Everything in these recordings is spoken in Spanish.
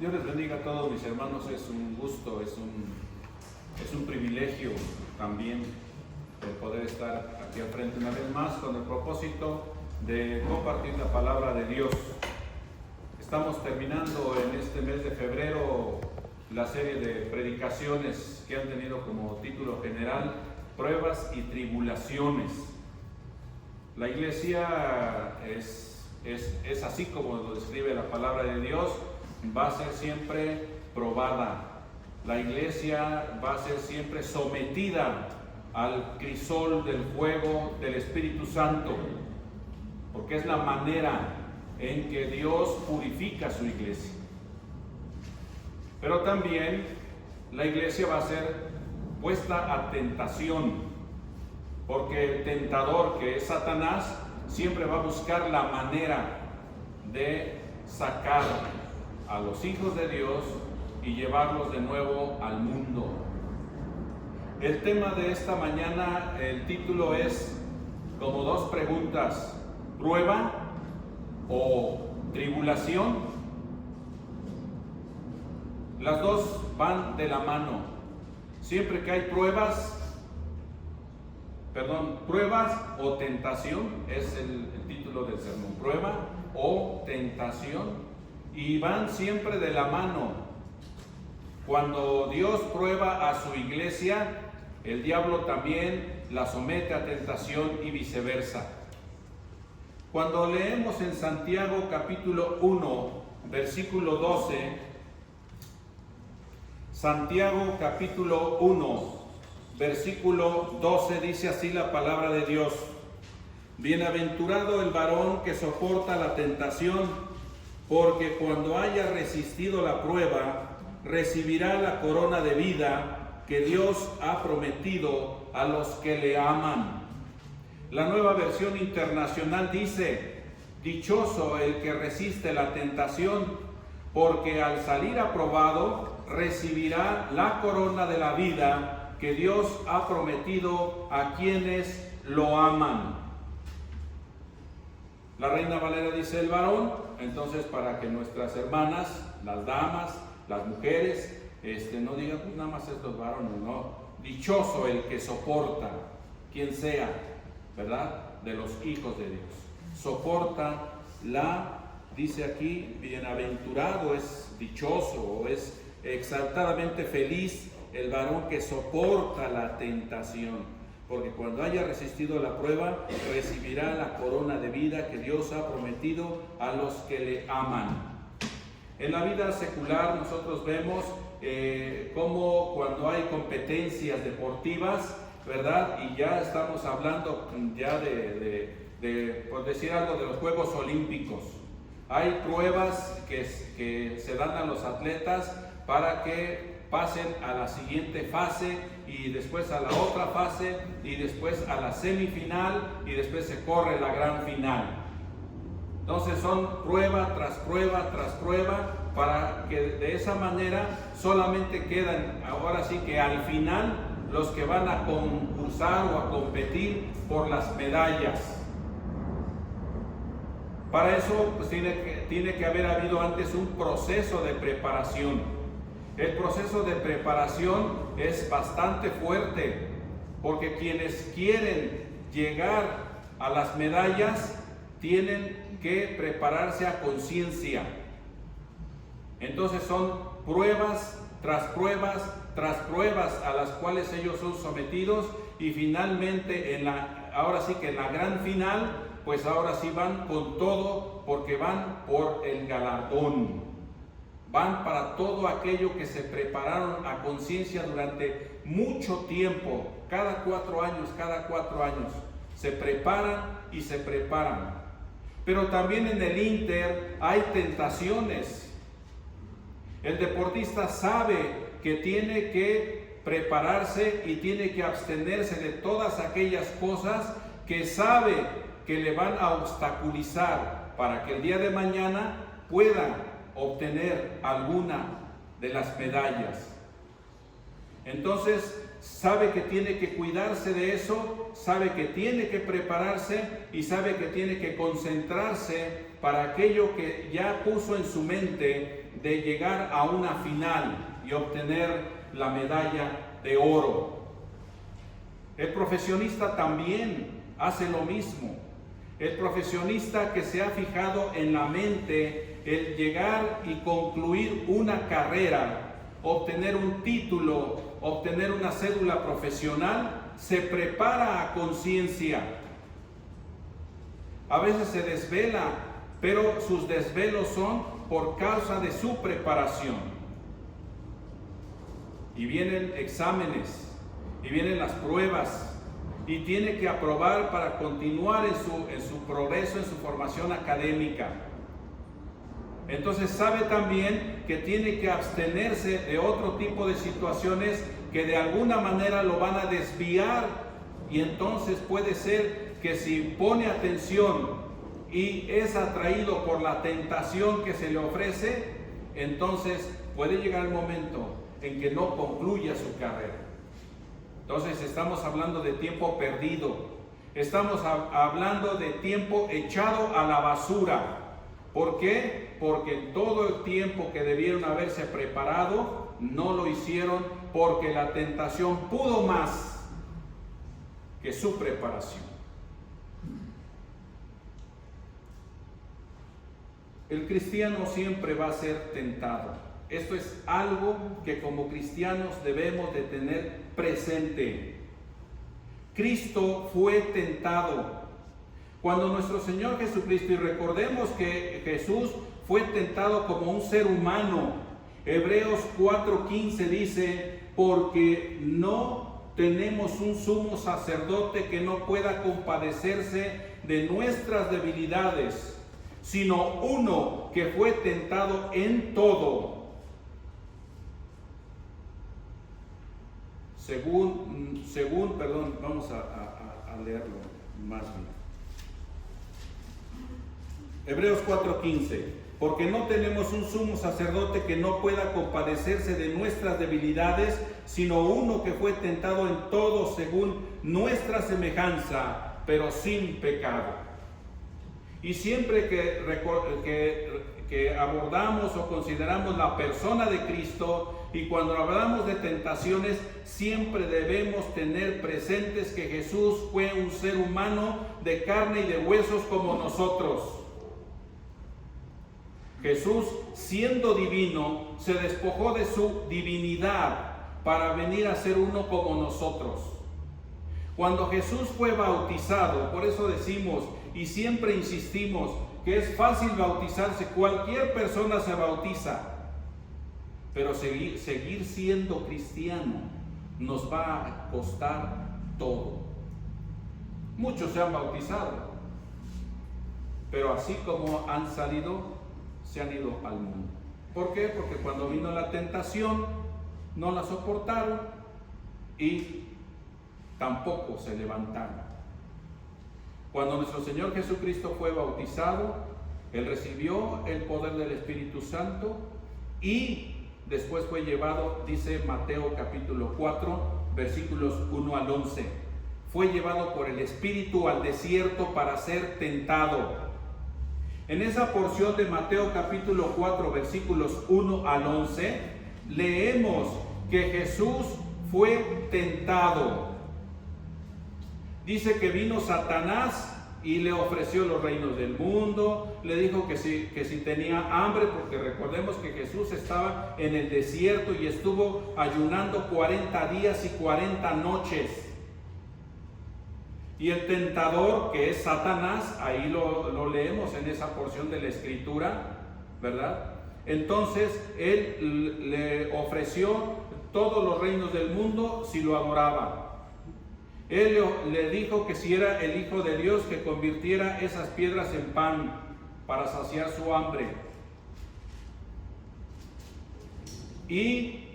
Dios les bendiga a todos mis hermanos, es un gusto, es un privilegio también el poder estar aquí al frente una vez más con el propósito de compartir la palabra de Dios. Estamos terminando en este mes de febrero la serie de predicaciones que han tenido como título general Pruebas y Tribulaciones. La iglesia es así como lo describe la palabra de Dios, va a ser siempre probada. La iglesia va a ser siempre sometida al crisol del fuego del Espíritu Santo, porque es la manera en que Dios purifica su iglesia. Pero también la iglesia va a ser puesta a tentación, porque el tentador, que es Satanás, siempre va a buscar la manera de sacar a los hijos de Dios y llevarlos de nuevo al mundo. El tema de esta mañana, el título es como dos preguntas: ¿prueba o tribulación? Las dos van de la mano. Siempre que hay pruebas o tentación, es el título del sermón, prueba o tentación, y van siempre de la mano. Cuando Dios prueba a su iglesia, el diablo también la somete a tentación y viceversa. Cuando leemos en Santiago capítulo 1, versículo 12, Santiago capítulo 1, versículo 12, dice así la palabra de Dios: Bienaventurado el varón que soporta la tentación, porque cuando haya resistido la prueba, recibirá la corona de vida que Dios ha prometido a los que le aman. La Nueva Versión Internacional dice: dichoso el que resiste la tentación, porque al salir aprobado recibirá la corona de la vida que Dios ha prometido a quienes lo aman. La Reina Valera dice el varón, entonces para que nuestras hermanas, las damas, las mujeres, no digan pues nada más estos varones, no. Dichoso el que soporta, quien sea, ¿verdad?, de los hijos de Dios. Soporta dice aquí, bienaventurado, es dichoso, o es exaltadamente feliz el varón que soporta la tentación, porque cuando haya resistido la prueba, recibirá la corona de vida que Dios ha prometido a los que le aman. En la vida secular nosotros vemos cómo cuando hay competencias deportivas, ¿verdad? Y ya estamos hablando ya de por decir algo, de los Juegos Olímpicos. Hay pruebas que se dan a los atletas para que pasen a la siguiente fase, y después a la otra fase, y después a la semifinal, y después se corre la gran final. Entonces son prueba tras prueba tras prueba, para que de esa manera solamente quedan, ahora sí que al final, los que van a concursar o a competir por las medallas. Para eso pues tiene que haber habido antes un proceso de preparación. El proceso de preparación es bastante fuerte, porque quienes quieren llegar a las medallas tienen que prepararse a conciencia. Entonces son pruebas tras pruebas tras pruebas a las cuales ellos son sometidos, y finalmente ahora sí que en la gran final, pues ahora sí van con todo, porque van por el galardón. Van para todo aquello que se prepararon a conciencia durante mucho tiempo, cada 4 años, se preparan y se preparan. Pero también en el ínter hay tentaciones. El deportista sabe que tiene que prepararse y tiene que abstenerse de todas aquellas cosas que sabe que le van a obstaculizar para que el día de mañana pueda obtener alguna de las medallas. Entonces sabe que tiene que cuidarse de eso, sabe que tiene que prepararse y sabe que tiene que concentrarse para aquello que ya puso en su mente de llegar a una final y obtener la medalla de oro. El profesionista también hace lo mismo. El profesionista que se ha fijado en la mente el llegar y concluir una carrera, obtener un título, obtener una cédula profesional, se prepara a conciencia. A veces se desvela, pero sus desvelos son por causa de su preparación. Y vienen exámenes, y vienen las pruebas, y tiene que aprobar para continuar en su progreso, en su formación académica. Entonces sabe también que tiene que abstenerse de otro tipo de situaciones que de alguna manera lo van a desviar, y entonces puede ser que si pone atención y es atraído por la tentación que se le ofrece, entonces puede llegar el momento en que no concluya su carrera. Entonces estamos hablando de tiempo perdido, estamos hablando de tiempo echado a la basura. ¿Por qué? Porque todo el tiempo que debieron haberse preparado no lo hicieron, porque la tentación pudo más que su preparación. El cristiano siempre va a ser tentado. Esto es algo que como cristianos debemos de tener presente. Cristo fue tentado. Cuando nuestro Señor Jesucristo, y recordemos que Jesús fue tentado como un ser humano, Hebreos 4:15 dice, porque no tenemos un sumo sacerdote que no pueda compadecerse de nuestras debilidades, sino uno que fue tentado en todo, vamos a leerlo más bien. Hebreos 4:15, porque no tenemos un sumo sacerdote que no pueda compadecerse de nuestras debilidades, sino uno que fue tentado en todo según nuestra semejanza, pero sin pecado. Y siempre que abordamos o consideramos la persona de Cristo, y cuando hablamos de tentaciones, siempre debemos tener presentes que Jesús fue un ser humano de carne y de huesos como nosotros. Jesús, siendo divino, se despojó de su divinidad para venir a ser uno como nosotros. Cuando Jesús fue bautizado, por eso decimos y siempre insistimos que es fácil bautizarse, cualquier persona se bautiza, pero seguir siendo cristiano nos va a costar todo. Muchos se han bautizado, pero así como han salido, se han ido al mundo. ¿Por qué? Porque cuando vino la tentación no la soportaron y tampoco se levantaron. Cuando nuestro Señor Jesucristo fue bautizado, Él recibió el poder del Espíritu Santo y después fue llevado, dice Mateo capítulo 4, versículos 1 al 11, fue llevado por el Espíritu al desierto para ser tentado. En esa porción de Mateo capítulo 4, versículos 1 al 11, leemos que Jesús fue tentado. Dice que vino Satanás y le ofreció los reinos del mundo, le dijo que si tenía hambre, porque recordemos que Jesús estaba en el desierto y estuvo ayunando 40 días y 40 noches. Y el tentador, que es Satanás, ahí lo leemos en esa porción de la Escritura, ¿verdad? Entonces, él le ofreció todos los reinos del mundo si lo adoraba. Él le dijo que si era el Hijo de Dios, que convirtiera esas piedras en pan para saciar su hambre. Y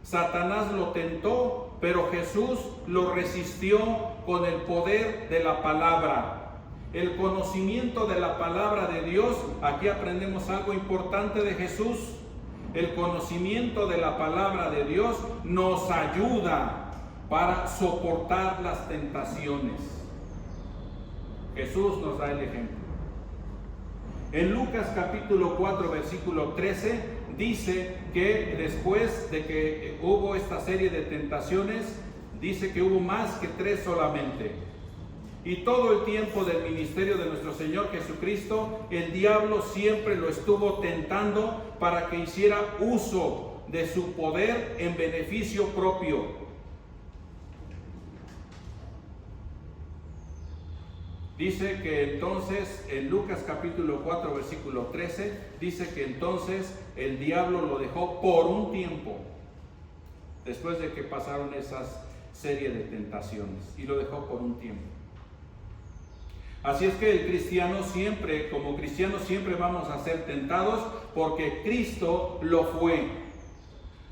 Satanás lo tentó, pero Jesús lo resistió con el poder de la palabra. El conocimiento de la palabra de Dios, aquí aprendemos algo importante de Jesús. El conocimiento de la palabra de Dios nos ayuda para soportar las tentaciones. Jesús nos da el ejemplo. En Lucas capítulo 4, versículo 13, dice que después de que hubo esta serie de tentaciones, dice que hubo más que 3 solamente. Y todo el tiempo del ministerio de nuestro Señor Jesucristo, el diablo siempre lo estuvo tentando para que hiciera uso de su poder en beneficio propio. Dice que entonces, en Lucas capítulo 4, versículo 13, dice que entonces el diablo lo dejó por un tiempo, después de que pasaron esas serie de tentaciones, y lo dejó por un tiempo. Así es que el cristiano siempre, como cristianos siempre vamos a ser tentados, porque Cristo lo fue.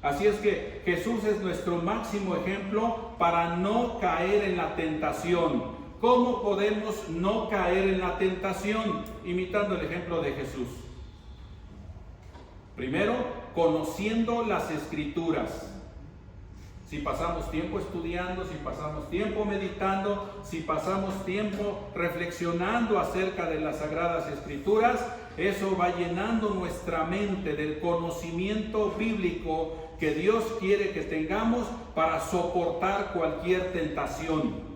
Así es que Jesús es nuestro máximo ejemplo para no caer en la tentación. ¿Cómo podemos no caer en la tentación? Imitando el ejemplo de Jesús. Primero, conociendo las Escrituras. Si pasamos tiempo estudiando, si pasamos tiempo meditando, si pasamos tiempo reflexionando acerca de las Sagradas Escrituras, eso va llenando nuestra mente del conocimiento bíblico que Dios quiere que tengamos para soportar cualquier tentación.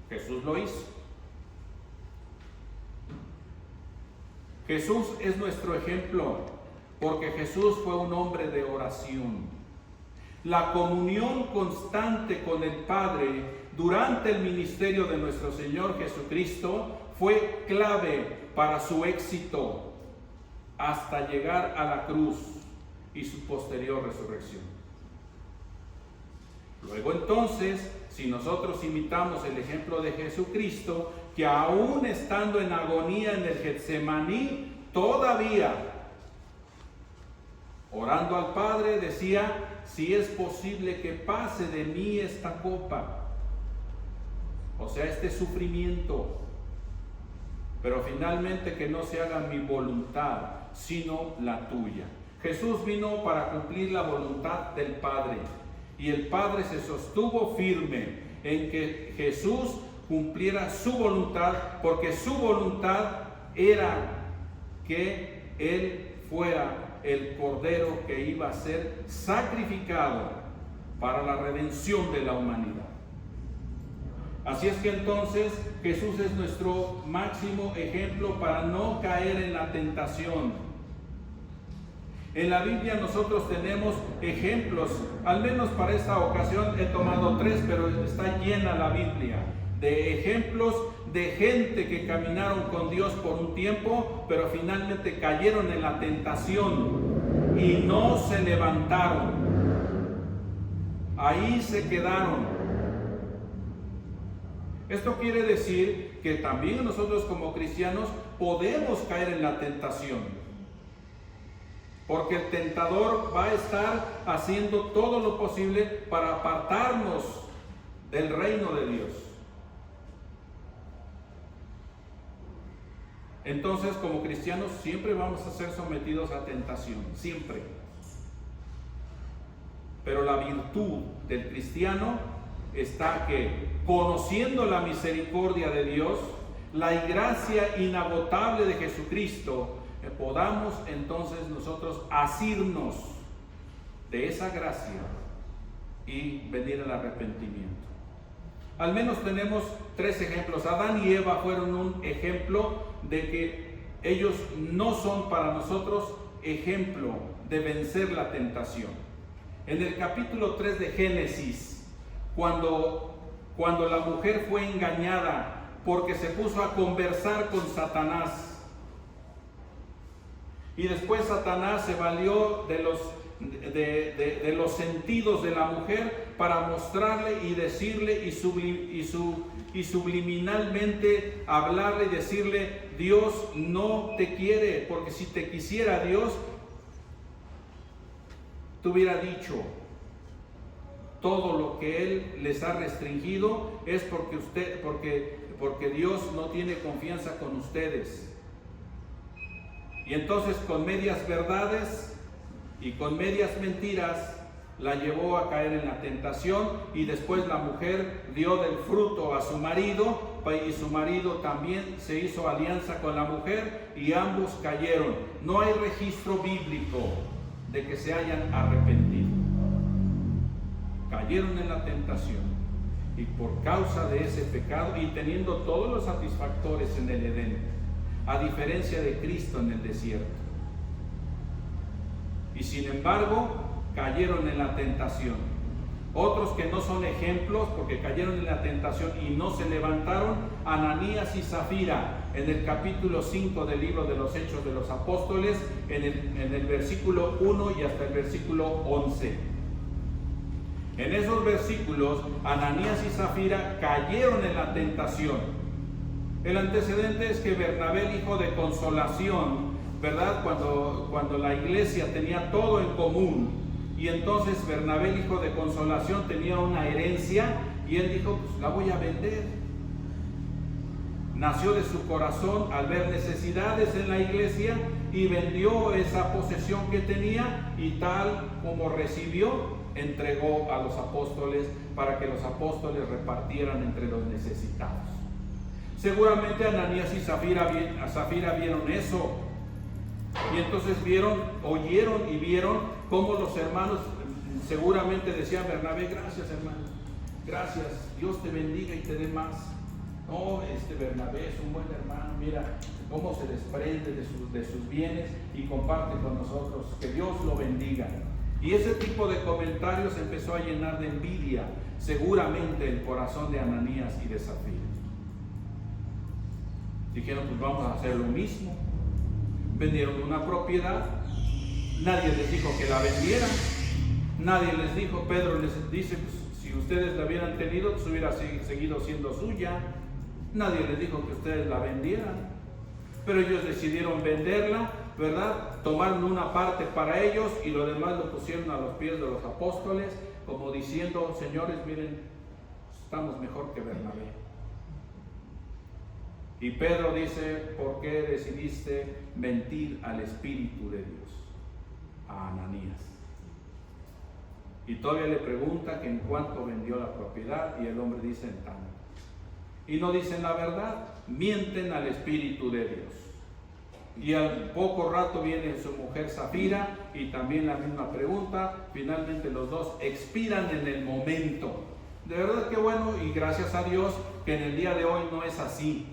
Jesús lo hizo. Jesús es nuestro ejemplo, porque Jesús fue un hombre de oración. La comunión constante con el Padre durante el ministerio de nuestro Señor Jesucristo fue clave para su éxito hasta llegar a la cruz y su posterior resurrección. Luego entonces, si nosotros imitamos el ejemplo de Jesucristo, que aún estando en agonía en el Getsemaní, todavía orando al Padre decía: si es posible que pase de mí esta copa, o sea, este sufrimiento, pero finalmente que no se haga mi voluntad, sino la tuya. Jesús vino para cumplir la voluntad del Padre, y el Padre se sostuvo firme en que Jesús cumpliera su voluntad, porque su voluntad era que Él fuera el Cordero que iba a ser sacrificado para la redención de la humanidad. Así es que entonces Jesús es nuestro máximo ejemplo para no caer en la tentación. En la Biblia nosotros tenemos ejemplos, al menos para esta ocasión he tomado 3, pero está llena la Biblia de ejemplos de gente que caminaron con Dios por un tiempo, pero finalmente cayeron en la tentación y no se levantaron. Ahí se quedaron. Esto quiere decir que también nosotros como cristianos podemos caer en la tentación. Porque el tentador va a estar haciendo todo lo posible para apartarnos del reino de Dios. Entonces, como cristianos, siempre vamos a ser sometidos a tentación, siempre. Pero la virtud del cristiano está que, conociendo la misericordia de Dios, la gracia inagotable de Jesucristo, podamos entonces nosotros asirnos de esa gracia y venir al arrepentimiento. Al menos tenemos 3 ejemplos. Adán y Eva fueron un ejemplo de que ellos no son para nosotros ejemplo de vencer la tentación. En el capítulo 3 de Génesis, cuando la mujer fue engañada porque se puso a conversar con Satanás, y después Satanás se valió de los sentidos de la mujer para mostrarle y decirle y subliminalmente hablarle y decirle: Dios no te quiere, porque si te quisiera Dios, te hubiera dicho: todo lo que Él les ha restringido es porque Dios no tiene confianza con ustedes. Y entonces, con medias verdades y con medias mentiras, la llevó a caer en la tentación, y después la mujer dio del fruto a su marido, y su marido también se hizo alianza con la mujer y ambos cayeron. No hay registro bíblico de que se hayan arrepentido. Cayeron en la tentación, y por causa de ese pecado, y teniendo todos los satisfactores en el Edén, a diferencia de Cristo en el desierto. Y sin embargo, cayeron en la tentación. Otros que no son ejemplos porque cayeron en la tentación y no se levantaron, Ananías y Zafira, en el capítulo 5 del libro de los Hechos de los Apóstoles, en el versículo 1 y hasta el versículo 11. En esos versículos, Ananías y Zafira cayeron en la tentación. El antecedente es que Bernabé, el hijo de consolación, ¿verdad? Cuando la iglesia tenía todo en común, y entonces Bernabé, el hijo de consolación, tenía una herencia, y él dijo, pues la voy a vender. Nació de su corazón al ver necesidades en la iglesia, y vendió esa posesión que tenía, y tal como recibió, entregó a los apóstoles para que los apóstoles repartieran entre los necesitados. Seguramente Ananías y Zafira vieron eso, y entonces oyeron y vieron cómo los hermanos seguramente decían: Bernabé, gracias hermano, gracias, Dios te bendiga y te dé más. No, Bernabé es un buen hermano, mira cómo se desprende de sus bienes y comparte con nosotros, que Dios lo bendiga. Y ese tipo de comentarios empezó a llenar de envidia seguramente el corazón de Ananías y de Zafira. Dijeron, pues vamos a hacer lo mismo. Vendieron una propiedad, nadie les dijo que la vendieran, nadie les dijo, Pedro les dice, pues, si ustedes la hubieran tenido, pues hubiera seguido siendo suya. Nadie les dijo que ustedes la vendieran, pero ellos decidieron venderla, ¿verdad? Tomaron una parte para ellos y lo demás lo pusieron a los pies de los apóstoles, como diciendo, señores, miren, estamos mejor que Bernabé. Y Pedro dice, ¿por qué decidiste mentir al Espíritu de Dios? A Ananías. Y todavía le pregunta que en cuánto vendió la propiedad, y el hombre dice en tanto. Y no dicen la verdad, mienten al Espíritu de Dios. Y al poco rato viene su mujer Zafira y también la misma pregunta. Finalmente los dos expiran en el momento. De verdad que bueno, y gracias a Dios que en el día de hoy no es así.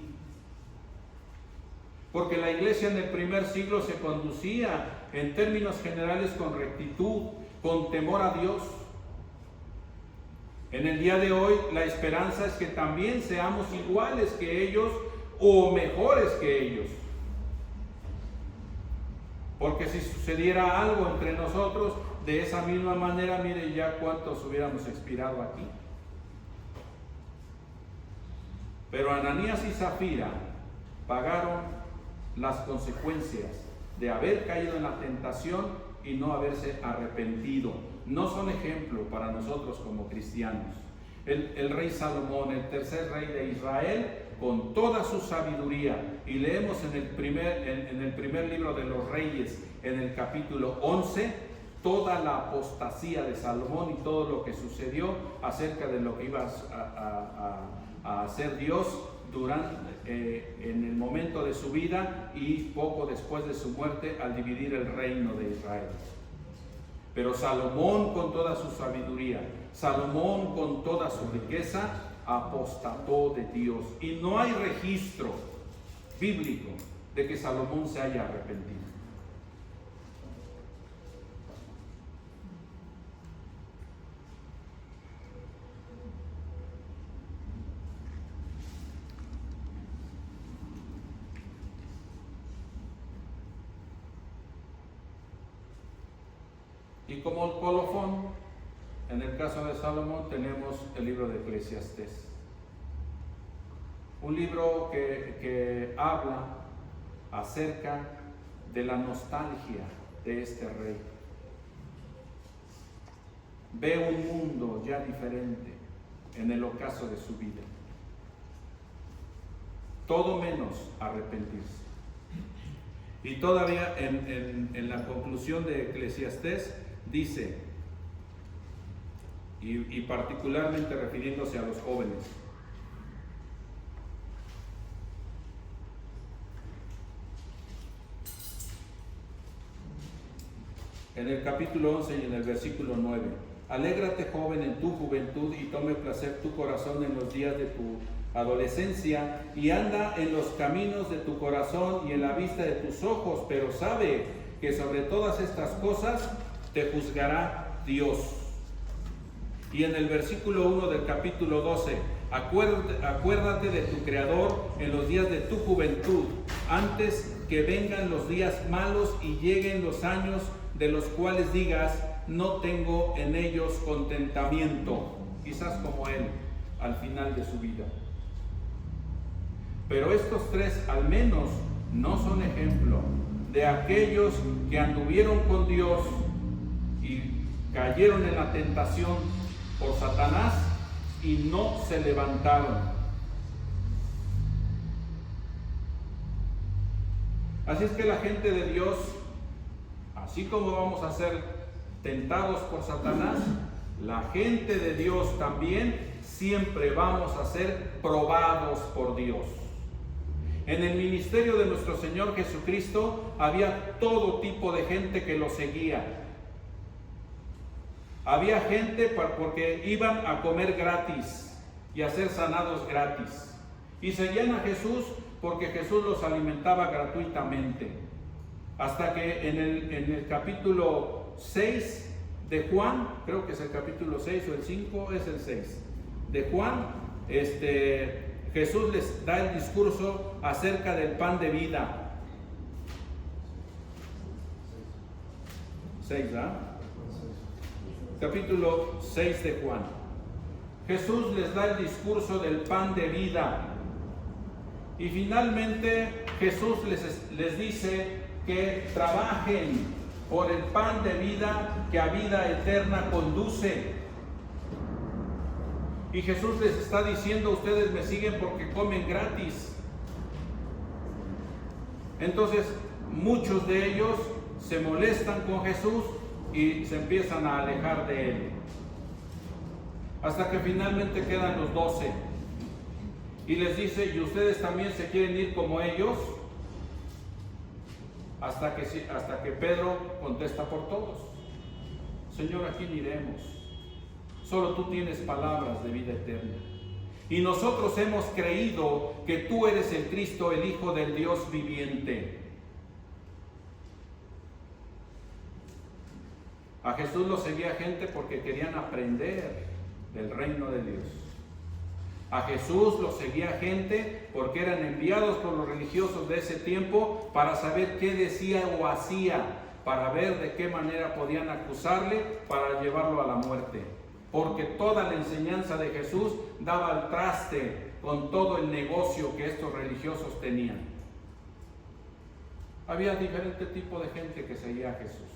Porque la iglesia en el primer siglo se conducía en términos generales con rectitud, con temor a Dios. En el día de hoy la esperanza es que también seamos iguales que ellos o mejores que ellos. Porque si sucediera algo entre nosotros de esa misma manera, mire ya cuántos hubiéramos expirado aquí. Pero Ananías y Zafira pagaron las consecuencias de haber caído en la tentación y no haberse arrepentido. No son ejemplo para nosotros como cristianos. El rey Salomón, el tercer rey de Israel, con toda su sabiduría, y leemos en el primer libro de los Reyes, en el capítulo 11, toda la apostasía de Salomón y todo lo que sucedió acerca de lo que iba a hacer Dios en el momento de su vida y poco después de su muerte, al dividir el reino de Israel. Pero Salomón, con toda su sabiduría, Salomón con toda su riqueza, apostató de Dios, y no hay registro bíblico de que Salomón se haya arrepentido. Y como colofón, en el caso de Salomón tenemos el libro de Eclesiastés. Un libro que habla acerca de la nostalgia de este rey. Ve un mundo ya diferente en el ocaso de su vida. Todo menos arrepentirse. Y todavía en la conclusión de Eclesiastés dice: y particularmente refiriéndose a los jóvenes. En el capítulo 11 y en el versículo 9. Alégrate, joven, en tu juventud, y tome placer tu corazón en los días de tu adolescencia, y anda en los caminos de tu corazón y en la vista de tus ojos, pero sabe que sobre todas estas cosas te juzgará Dios. Y en el versículo 1 del capítulo 12, acuérdate de tu Creador en los días de tu juventud, antes que vengan los días malos y lleguen los años de los cuales digas, no tengo en ellos contentamiento, quizás como él al final de su vida. Pero estos tres al menos no son ejemplo de aquellos que anduvieron con Dios y cayeron en la tentación por Satanás y no se levantaron. Así es que la gente de Dios, así como vamos a ser tentados por Satanás, la gente de Dios también siempre vamos a ser probados por Dios. En el ministerio de nuestro Señor Jesucristo había todo tipo de gente que lo seguía. Había gente porque iban a comer gratis y a ser sanados gratis. Y seguían a Jesús porque Jesús los alimentaba gratuitamente. Hasta que en el capítulo 6 de Juan, creo que es el capítulo 6 o el 5, es el 6 de Juan, Jesús les da el discurso acerca del pan de vida. 6, ¿verdad? Capítulo 6 de Juan. Jesús les da el discurso del pan de vida. Y finalmente Jesús les dice que trabajen por el pan de vida que a vida eterna conduce. Y Jesús les está diciendo, ustedes me siguen porque comen gratis. Entonces muchos de ellos se molestan con Jesús y se empiezan a alejar de él. Hasta que finalmente quedan los 12. Y les dice, ¿y ustedes también se quieren ir como ellos? Hasta que Pedro contesta por todos. Señor, ¿a quién iremos? Solo tú tienes palabras de vida eterna. Y nosotros hemos creído que tú eres el Cristo, el Hijo del Dios viviente. A Jesús lo seguía gente porque querían aprender del reino de Dios. A Jesús lo seguía gente porque eran enviados por los religiosos de ese tiempo para saber qué decía o hacía, para ver de qué manera podían acusarle para llevarlo a la muerte. Porque toda la enseñanza de Jesús daba al traste con todo el negocio que estos religiosos tenían. Había diferente tipo de gente que seguía a Jesús.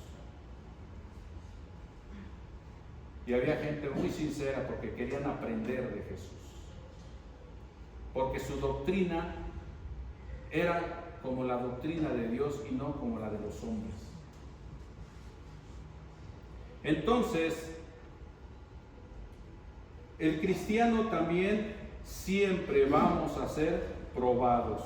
Y había gente muy sincera porque querían aprender de Jesús. Porque su doctrina era como la doctrina de Dios y no como la de los hombres. Entonces, el cristiano también siempre vamos a ser probados.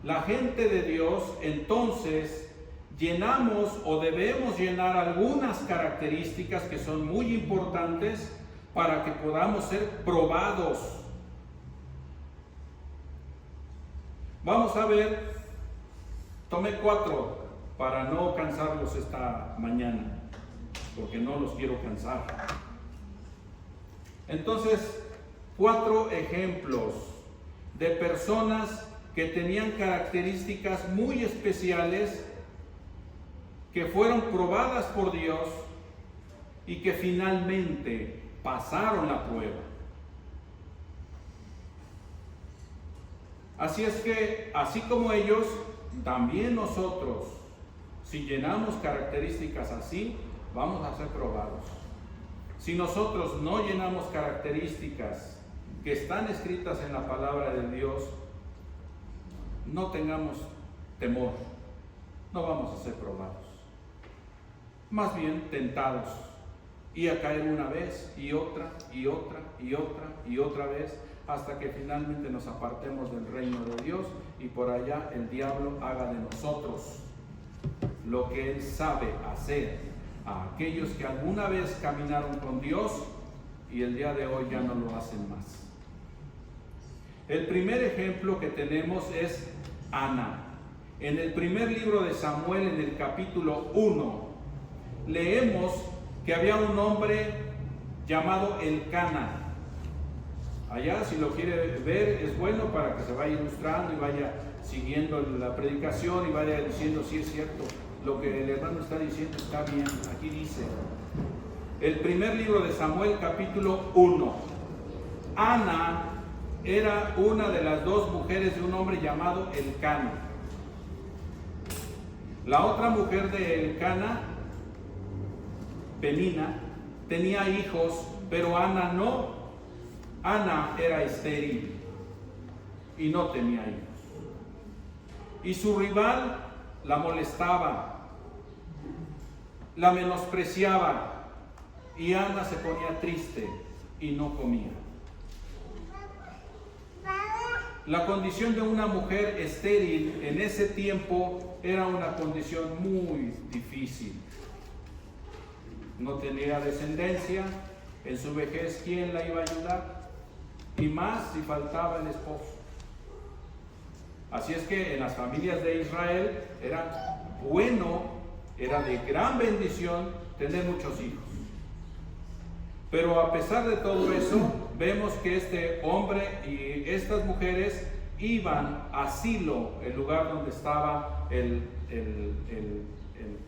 La gente de Dios, entonces, llenamos o debemos llenar algunas características que son muy importantes para que podamos ser probados. Vamos a ver, tomé 4 para no cansarlos esta mañana, porque no los quiero cansar. Entonces, 4 ejemplos de personas que tenían características muy especiales, que fueron probadas por Dios y que finalmente pasaron la prueba. Así es que, así como ellos, también nosotros, si llenamos características así, vamos a ser probados. Si nosotros no llenamos características que están escritas en la palabra de Dios, no tengamos temor, no vamos a ser probados. Más bien tentados, y a caer una vez y otra y otra y otra y otra vez, hasta que finalmente nos apartemos del reino de Dios y por allá el diablo haga de nosotros lo que él sabe hacer a aquellos que alguna vez caminaron con Dios y el día de hoy ya no lo hacen más. El primer ejemplo que tenemos es Ana. En el primer libro de Samuel, en el capítulo 1, leemos que había un hombre llamado Elcana. Allá, si lo quiere ver, es bueno para que se vaya ilustrando y vaya siguiendo la predicación y vaya diciendo si es cierto lo que el hermano está diciendo, está bien. Aquí dice, el primer libro de Samuel, capítulo 1. Ana era una de las dos mujeres de un hombre llamado Elcana. La otra mujer de Elcana, Penina, tenía hijos, pero Ana no. Ana era estéril y no tenía hijos. Y su rival la molestaba, la menospreciaba, y Ana se ponía triste y no comía. La condición de una mujer estéril en ese tiempo era una condición muy difícil. No tenía descendencia, en su vejez, ¿quién la iba a ayudar? Y más si faltaba el esposo. Así es que en las familias de Israel era bueno, era de gran bendición tener muchos hijos. Pero a pesar de todo eso, vemos que este hombre y estas mujeres iban a Silo, el lugar donde estaba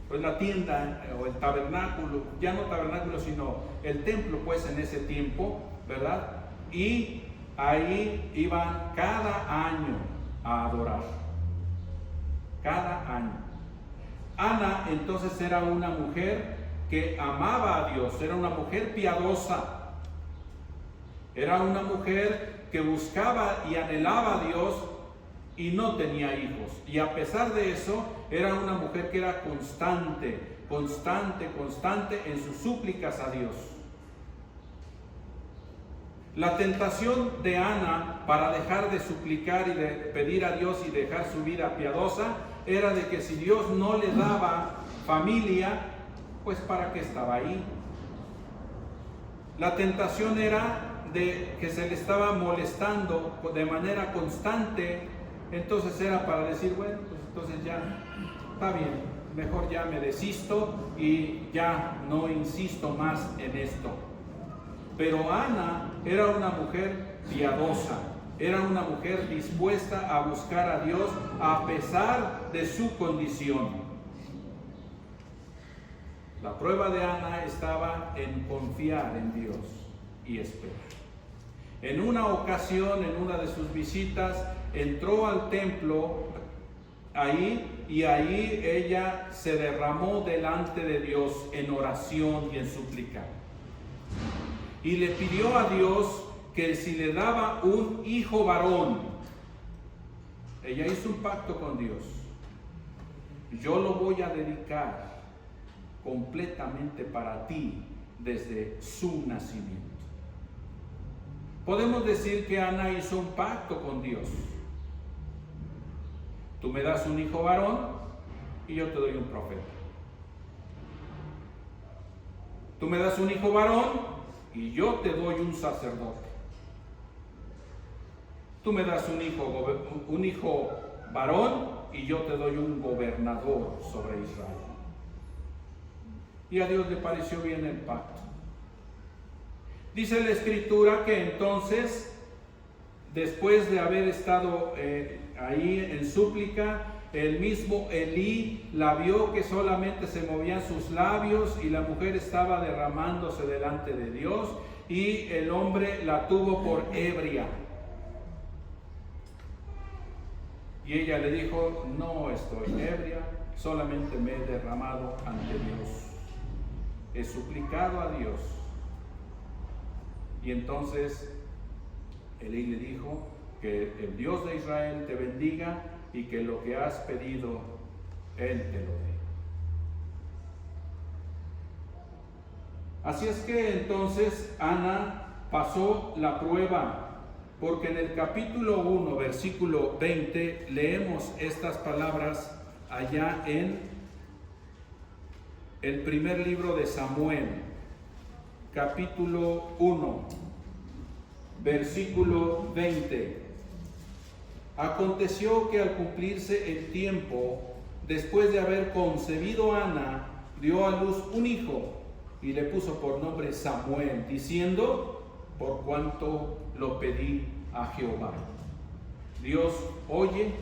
pues la tienda o el tabernáculo, ya no tabernáculo, sino el templo, pues en ese tiempo, ¿verdad? Y ahí iban cada año a adorar. Cada año. Ana entonces era una mujer que amaba a Dios, era una mujer piadosa, era una mujer que buscaba y anhelaba a Dios y no tenía hijos. Y a pesar de eso, era una mujer que era constante en sus súplicas a Dios. La tentación de Ana para dejar de suplicar y de pedir a Dios y dejar su vida piadosa era de que si Dios no le daba familia, pues ¿para qué estaba ahí? La tentación era de que se le estaba molestando de manera constante, entonces era para decir, bueno, pues entonces ya está bien, mejor ya me desisto y ya no insisto más en esto. Pero Ana era una mujer piadosa, era una mujer dispuesta a buscar a Dios a pesar de su condición. La prueba de Ana estaba en confiar en Dios y esperar. En una ocasión, en una de sus visitas, entró al templo y ahí ella se derramó delante de Dios en oración y en súplica. Y le pidió a Dios que si le daba un hijo varón, ella hizo un pacto con Dios. Yo lo voy a dedicar completamente para ti desde su nacimiento. Podemos decir que Ana hizo un pacto con Dios. Tú me das un hijo varón y yo te doy un profeta. Tú me das un hijo varón y yo te doy un sacerdote. Tú me das un hijo varón y yo te doy un gobernador sobre Israel. Y a Dios le pareció bien el pacto. Dice la Escritura que entonces, después de haber estado ahí en súplica, el mismo Elí la vio que solamente se movían sus labios y la mujer estaba derramándose delante de Dios y el hombre la tuvo por ebria. Y ella le dijo, no estoy ebria, solamente me he derramado ante Dios. He suplicado a Dios. Y entonces Elí le dijo que el Dios de Israel te bendiga y que lo que has pedido, Él te lo dé. Así es que entonces Ana pasó la prueba, porque en el capítulo 1, versículo 20, leemos estas palabras allá en el primer libro de Samuel, capítulo 1, versículo 20. Aconteció que al cumplirse el tiempo, después de haber concebido Ana, dio a luz un hijo y le puso por nombre Samuel, diciendo: por cuanto lo pedí a Jehová. Dios oye,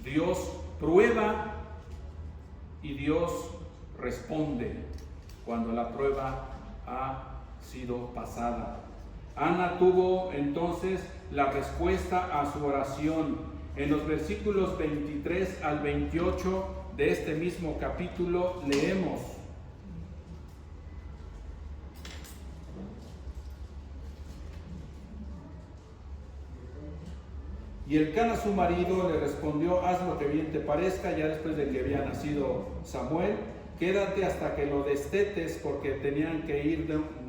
Dios prueba y Dios responde cuando la prueba ha sido pasada. Ana tuvo entonces la respuesta a su oración. En los versículos 23 al 28 de este mismo capítulo leemos: y Elcana su marido le respondió: haz lo que bien te parezca. Ya después de que había nacido Samuel, quédate hasta que lo destetes, porque tenían que ir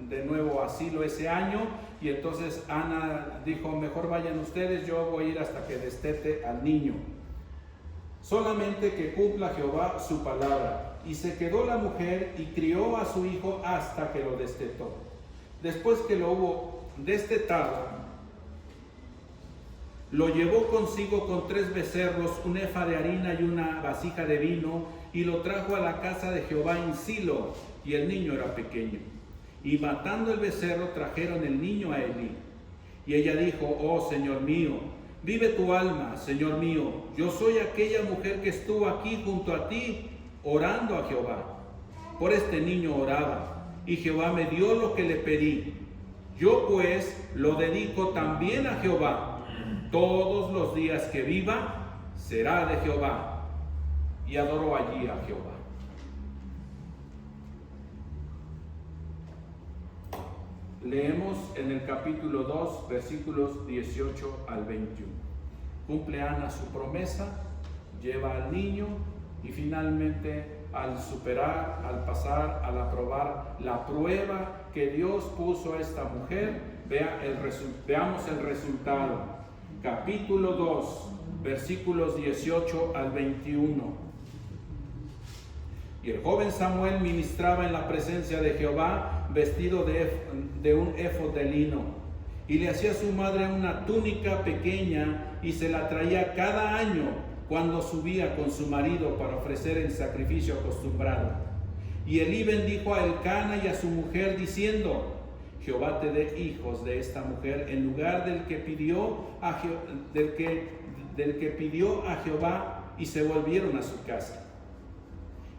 de nuevo a Silo ese año. Y entonces Ana dijo: mejor vayan ustedes, yo voy a ir hasta que destete al niño. Solamente que cumpla Jehová su palabra. Y se quedó la mujer y crió a su hijo hasta que lo destetó. Después que lo hubo destetado, lo llevó consigo con 3 becerros, un efa de harina y una vasija de vino, y lo trajo a la casa de Jehová en Silo, y el niño era pequeño. Y matando el becerro, trajeron el niño a Elí. Y ella dijo: oh Señor mío, vive tu alma, Señor mío, yo soy aquella mujer que estuvo aquí junto a ti, orando a Jehová. Por este niño oraba, y Jehová me dio lo que le pedí. Yo pues lo dedico también a Jehová. Todos los días que viva será de Jehová. Y adoró allí a Jehová. Leemos en el capítulo 2, versículos 18 al 21. Cumple Ana su promesa, lleva al niño y finalmente al superar, al pasar, al aprobar la prueba que Dios puso a esta mujer, veamos el resultado. Capítulo 2, versículos 18 al 21. Y el joven Samuel ministraba en la presencia de Jehová, vestido de un éfod de lino, y le hacía a su madre una túnica pequeña, y se la traía cada año cuando subía con su marido para ofrecer el sacrificio acostumbrado. Y Elí bendijo a Elcana y a su mujer, diciendo: Jehová te dé hijos de esta mujer en lugar del que pidió a Jehová. Y se volvieron a su casa.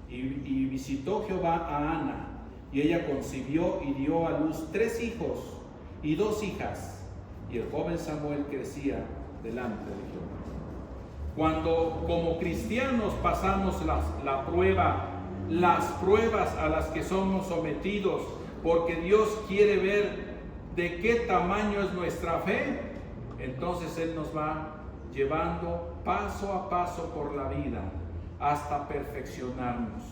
Y visitó Jehová a Ana, y ella concibió y dio a luz 3 hijos y 2 hijas. Y el joven Samuel crecía delante de Jehová. Cuando como cristianos pasamos la prueba, las pruebas a las que somos sometidos, porque Dios quiere ver de qué tamaño es nuestra fe, entonces Él nos va llevando paso a paso por la vida hasta perfeccionarnos.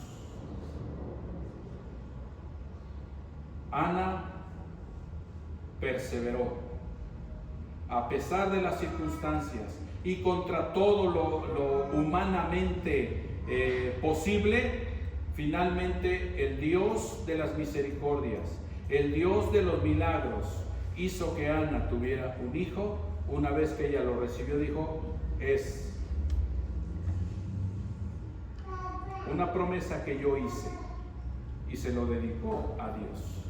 Ana perseveró a pesar de las circunstancias y contra todo lo humanamente posible. Finalmente el Dios de las misericordias, el Dios de los milagros, hizo que Ana tuviera un hijo. Una vez que ella lo recibió, dijo: es una promesa que yo hice, y se lo dedicó a Dios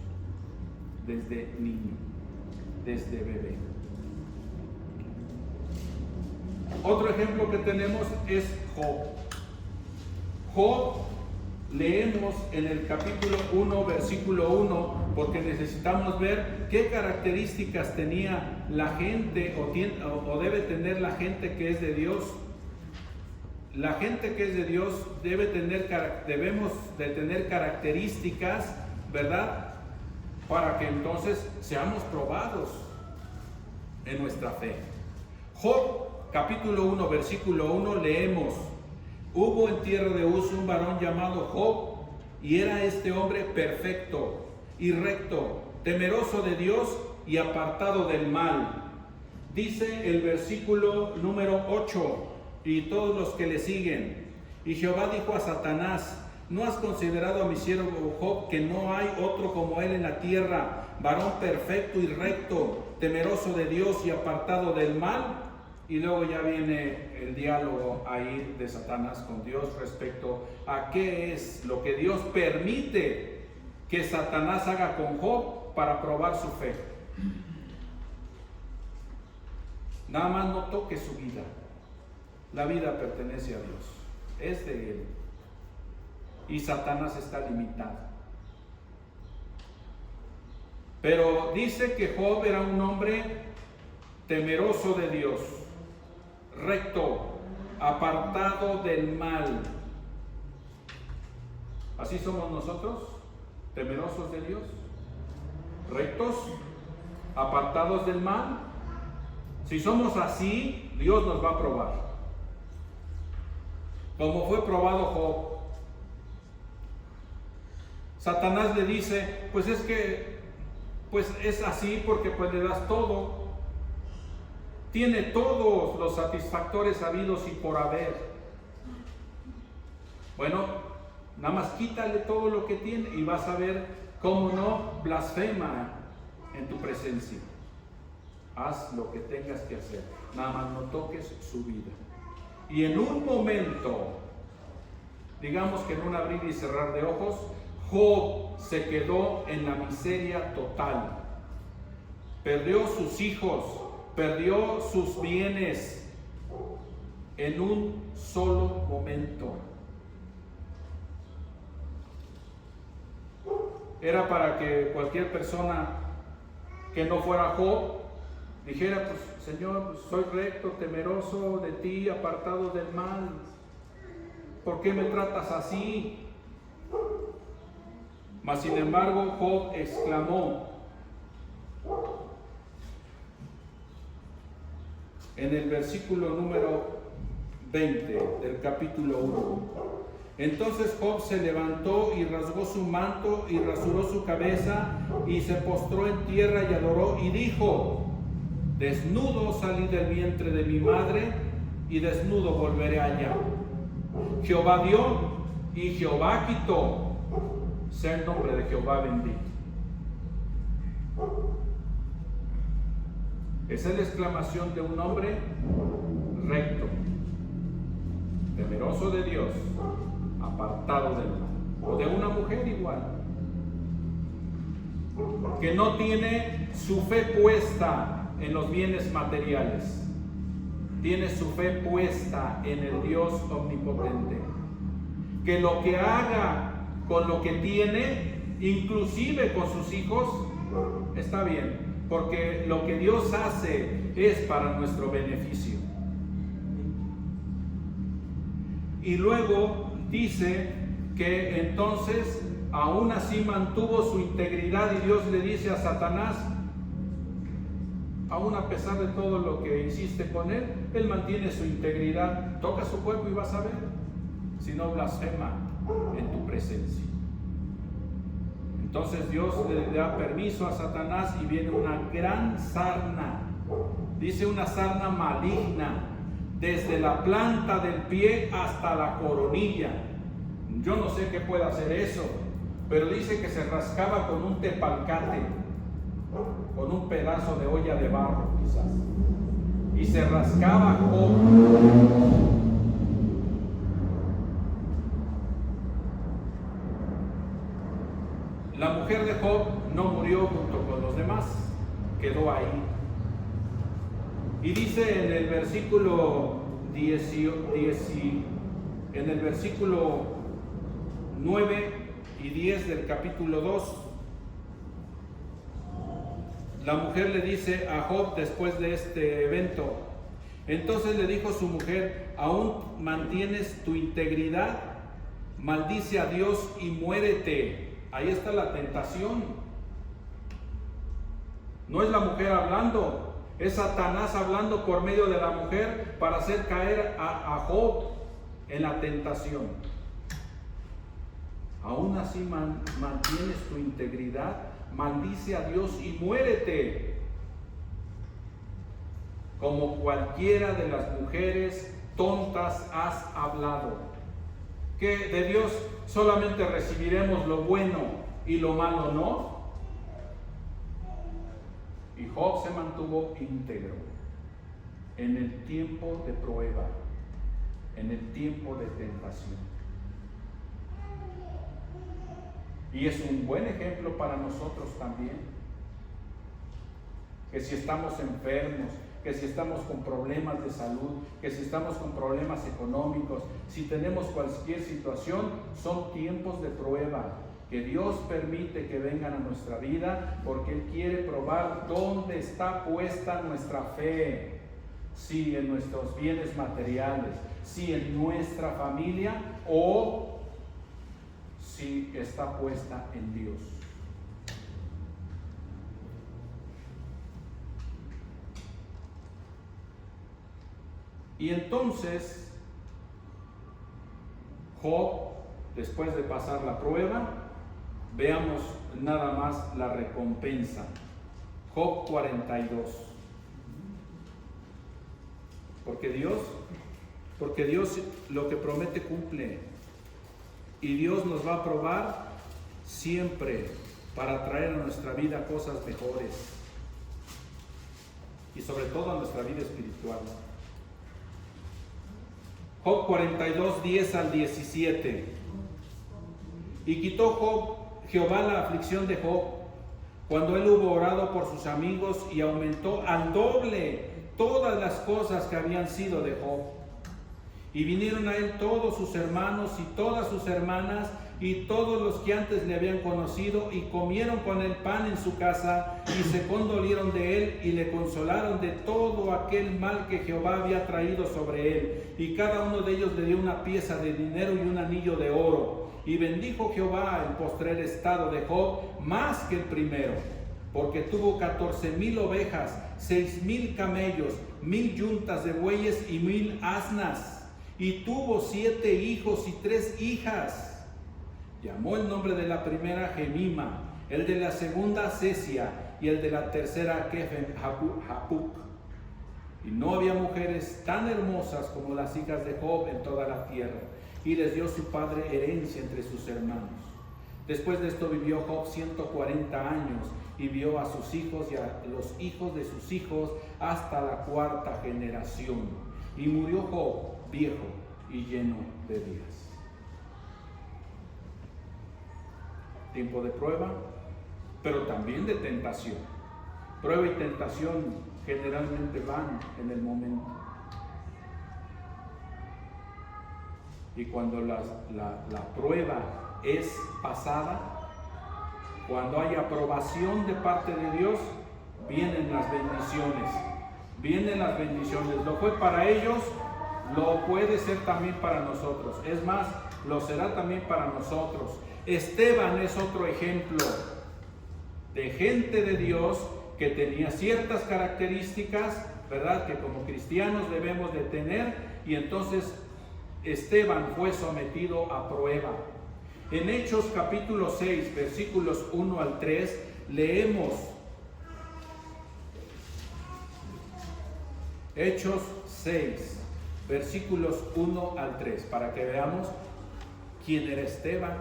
desde niño, desde bebé. Otro ejemplo que tenemos es Job. Job, leemos en el capítulo 1, versículo 1, porque necesitamos ver qué características tenía la gente o debe tener la gente que es de Dios. La gente que es de Dios debemos de tener características, ¿verdad? Para que entonces seamos probados en nuestra fe. Job, capítulo 1, versículo 1, leemos: hubo en tierra de Uz un varón llamado Job, y era este hombre perfecto, y recto, temeroso de Dios y apartado del mal. Dice el versículo número 8 y todos los que le siguen: y Jehová dijo a Satanás: ¿no has considerado a mi siervo Job, que no hay otro como él en la tierra, varón perfecto y recto, temeroso de Dios y apartado del mal? Y luego ya viene el diálogo ahí de Satanás con Dios respecto a qué es lo que Dios permite que Satanás haga con Job para probar su fe. Nada más no toque su vida. La vida pertenece a Dios, es de Él. Y Satanás está limitado. Pero dice que Job era un hombre temeroso de Dios, recto, apartado del mal. ¿Así somos nosotros? ¿Temerosos de Dios? ¿Rectos? ¿Apartados del mal? Si somos así, Dios nos va a probar. Como fue probado Job. Satanás le dice: pues es que es así porque pues le das todo. Tiene todos los satisfactores habidos y por haber. Bueno, nada más quítale todo lo que tiene y vas a ver cómo no blasfema en tu presencia. Haz lo que tengas que hacer, nada más no toques su vida. Y en un momento, digamos que en un abrir y cerrar de ojos, Job se quedó en la miseria total. Perdió sus hijos, perdió sus bienes en un solo momento. Era para que cualquier persona que no fuera Job dijera: pues Señor, pues soy recto, temeroso de ti, apartado del mal. ¿Por qué me tratas así? Mas sin embargo, Job exclamó en el versículo número 20 del capítulo 1: entonces Job se levantó y rasgó su manto y rasuró su cabeza y se postró en tierra y adoró y dijo: desnudo salí del vientre de mi madre y desnudo volveré allá. Jehová dio y Jehová quitó. Sea el nombre de Jehová bendito. Esa es la exclamación de un hombre recto, temeroso de Dios, apartado del mal. O de una mujer igual, que no tiene su fe puesta en los bienes materiales, tiene su fe puesta en el Dios omnipotente, que lo que haga con lo que tiene, inclusive con sus hijos, está bien, porque lo que Dios hace es para nuestro beneficio. Y luego dice que entonces aún así mantuvo su integridad, y Dios le dice a Satanás: aún a pesar de todo lo que hiciste con él, él mantiene su integridad. Toca su cuerpo y vas a ver si no blasfema en tu presencia. Entonces Dios le da permiso a Satanás y viene una gran sarna. Dice una sarna maligna, desde la planta del pie hasta la coronilla. Yo no sé qué puede hacer eso, pero dice que se rascaba con un tepalcate, con un pedazo de olla de barro quizás, y se rascaba con... La mujer de Job no murió junto con los demás, quedó ahí. Y dice en el versículo 9 y 10 del capítulo 2, la mujer le dice a Job después de este evento: entonces le dijo su mujer: ¿aún mantienes tu integridad? Maldice a Dios y muérete. Ahí está la tentación. No es la mujer hablando, es Satanás hablando por medio de la mujer para hacer caer a Job en la tentación. Aún así mantienes tu integridad, maldice a Dios y muérete. Como cualquiera de las mujeres tontas has hablado. Que de Dios solamente recibiremos lo bueno y lo malo no. Y Job se mantuvo íntegro en el tiempo de prueba, en el tiempo de tentación. Y es un buen ejemplo para nosotros también. Que si estamos enfermos, que si estamos con problemas de salud, que si estamos con problemas económicos, si tenemos cualquier situación, son tiempos de prueba que Dios permite que vengan a nuestra vida porque Él quiere probar dónde está puesta nuestra fe. Si en nuestros bienes materiales, si en nuestra familia o si está puesta en Dios. Y entonces Job, después de pasar la prueba, veamos nada más la recompensa. Job 42. Porque Dios lo que promete cumple. Y Dios nos va a probar siempre para traer a nuestra vida cosas mejores. Y sobre todo a nuestra vida espiritual. Job 42, 10 al 17. Y quitó Jehová la aflicción de Job, cuando él hubo orado por sus amigos, y aumentó al doble todas las cosas que habían sido de Job. Y vinieron a él todos sus hermanos y todas sus hermanas, y todos los que antes le habían conocido, y comieron con él pan en su casa, y se condolieron de él, y le consolaron de todo aquel mal que Jehová había traído sobre él. Y cada uno de ellos le dio una pieza de dinero y un anillo de oro. Y bendijo Jehová el postrer estado de Job más que el primero, porque tuvo 14,000 ovejas, 6,000 camellos, 1,000 yuntas de bueyes y 1,000 asnas. Y tuvo 7 hijos y 3 hijas. Llamó el nombre de la primera Gemima, el de la segunda Cesia, y el de la tercera Kefen Hapuc. Y no había mujeres tan hermosas como las hijas de Job en toda la tierra. Y les dio su padre herencia entre sus hermanos. Después de esto vivió Job 140 años, y vio a sus hijos y a los hijos de sus hijos hasta la 4ª generación. Y murió Job viejo y lleno de días. Tiempo de prueba, pero también de tentación. Prueba y tentación generalmente van en el momento. Y cuando la prueba es pasada, cuando hay aprobación de parte de Dios, vienen las bendiciones. Vienen las bendiciones. Lo fue para ellos, lo puede ser también para nosotros. Es más, lo será también para nosotros. Esteban es otro ejemplo de gente de Dios que tenía ciertas características, ¿verdad?, que como cristianos debemos de tener, y entonces Esteban fue sometido a prueba. En Hechos capítulo 6, versículos 1 al 3, leemos Hechos 6, versículos 1 al 3, para que veamos quién era Esteban,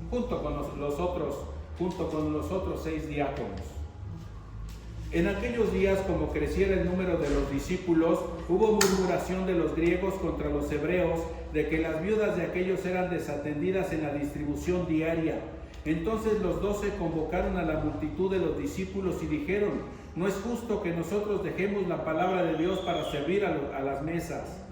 junto con los otros 6 diáconos. En aquellos días, como creciera el número de los discípulos, hubo murmuración de los griegos contra los hebreos, de que las viudas de aquellos eran desatendidas en la distribución diaria. Entonces los 12 convocaron a la multitud de los discípulos y dijeron: no es justo que nosotros dejemos la palabra de Dios para servir a las mesas.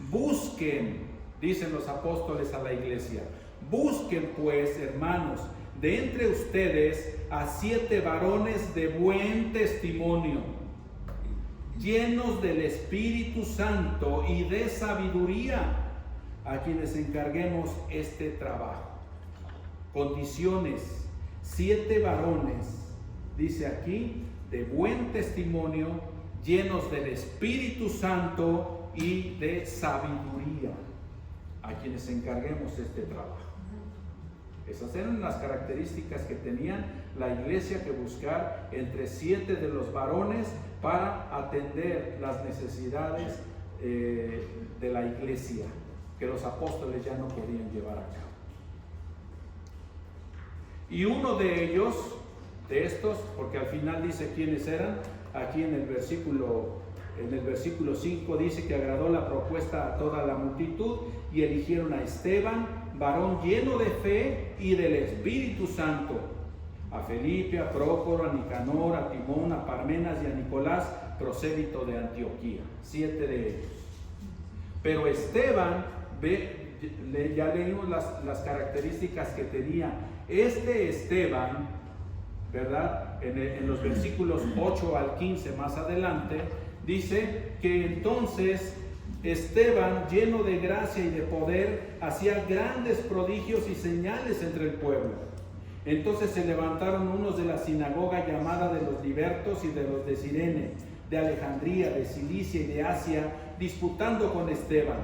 Busquen, dicen los apóstoles a la iglesia, busquen pues, hermanos, de entre ustedes a 7 varones de buen testimonio, llenos del Espíritu Santo y de sabiduría, a quienes encarguemos este trabajo. Condiciones: 7 varones, dice aquí, de buen testimonio, llenos del Espíritu Santo y de sabiduría, a quienes encarguemos este trabajo. Esas eran las características que tenían la iglesia que buscar entre 7 de los varones para atender las necesidades de la iglesia, que los apóstoles ya no podían llevar a cabo. Y uno de ellos, de estos, porque al final dice quiénes eran, aquí en el versículo 5 dice que agradó la propuesta a toda la multitud y eligieron a Esteban, varón lleno de fe y del Espíritu Santo, a Felipe, a Prócoro, a Nicanor, a Timón, a Parmenas y a Nicolás, prosélito de Antioquía. 7 de ellos. Pero Esteban, ya leímos las características que tenía. Este Esteban, ¿verdad? En los versículos 8 al 15 más adelante, dice que entonces Esteban, lleno de gracia y de poder, hacía grandes prodigios y señales entre el pueblo. Entonces se levantaron unos de la sinagoga llamada de los libertos y de los de Cirene, de Alejandría, de Cilicia y de Asia, disputando con Esteban,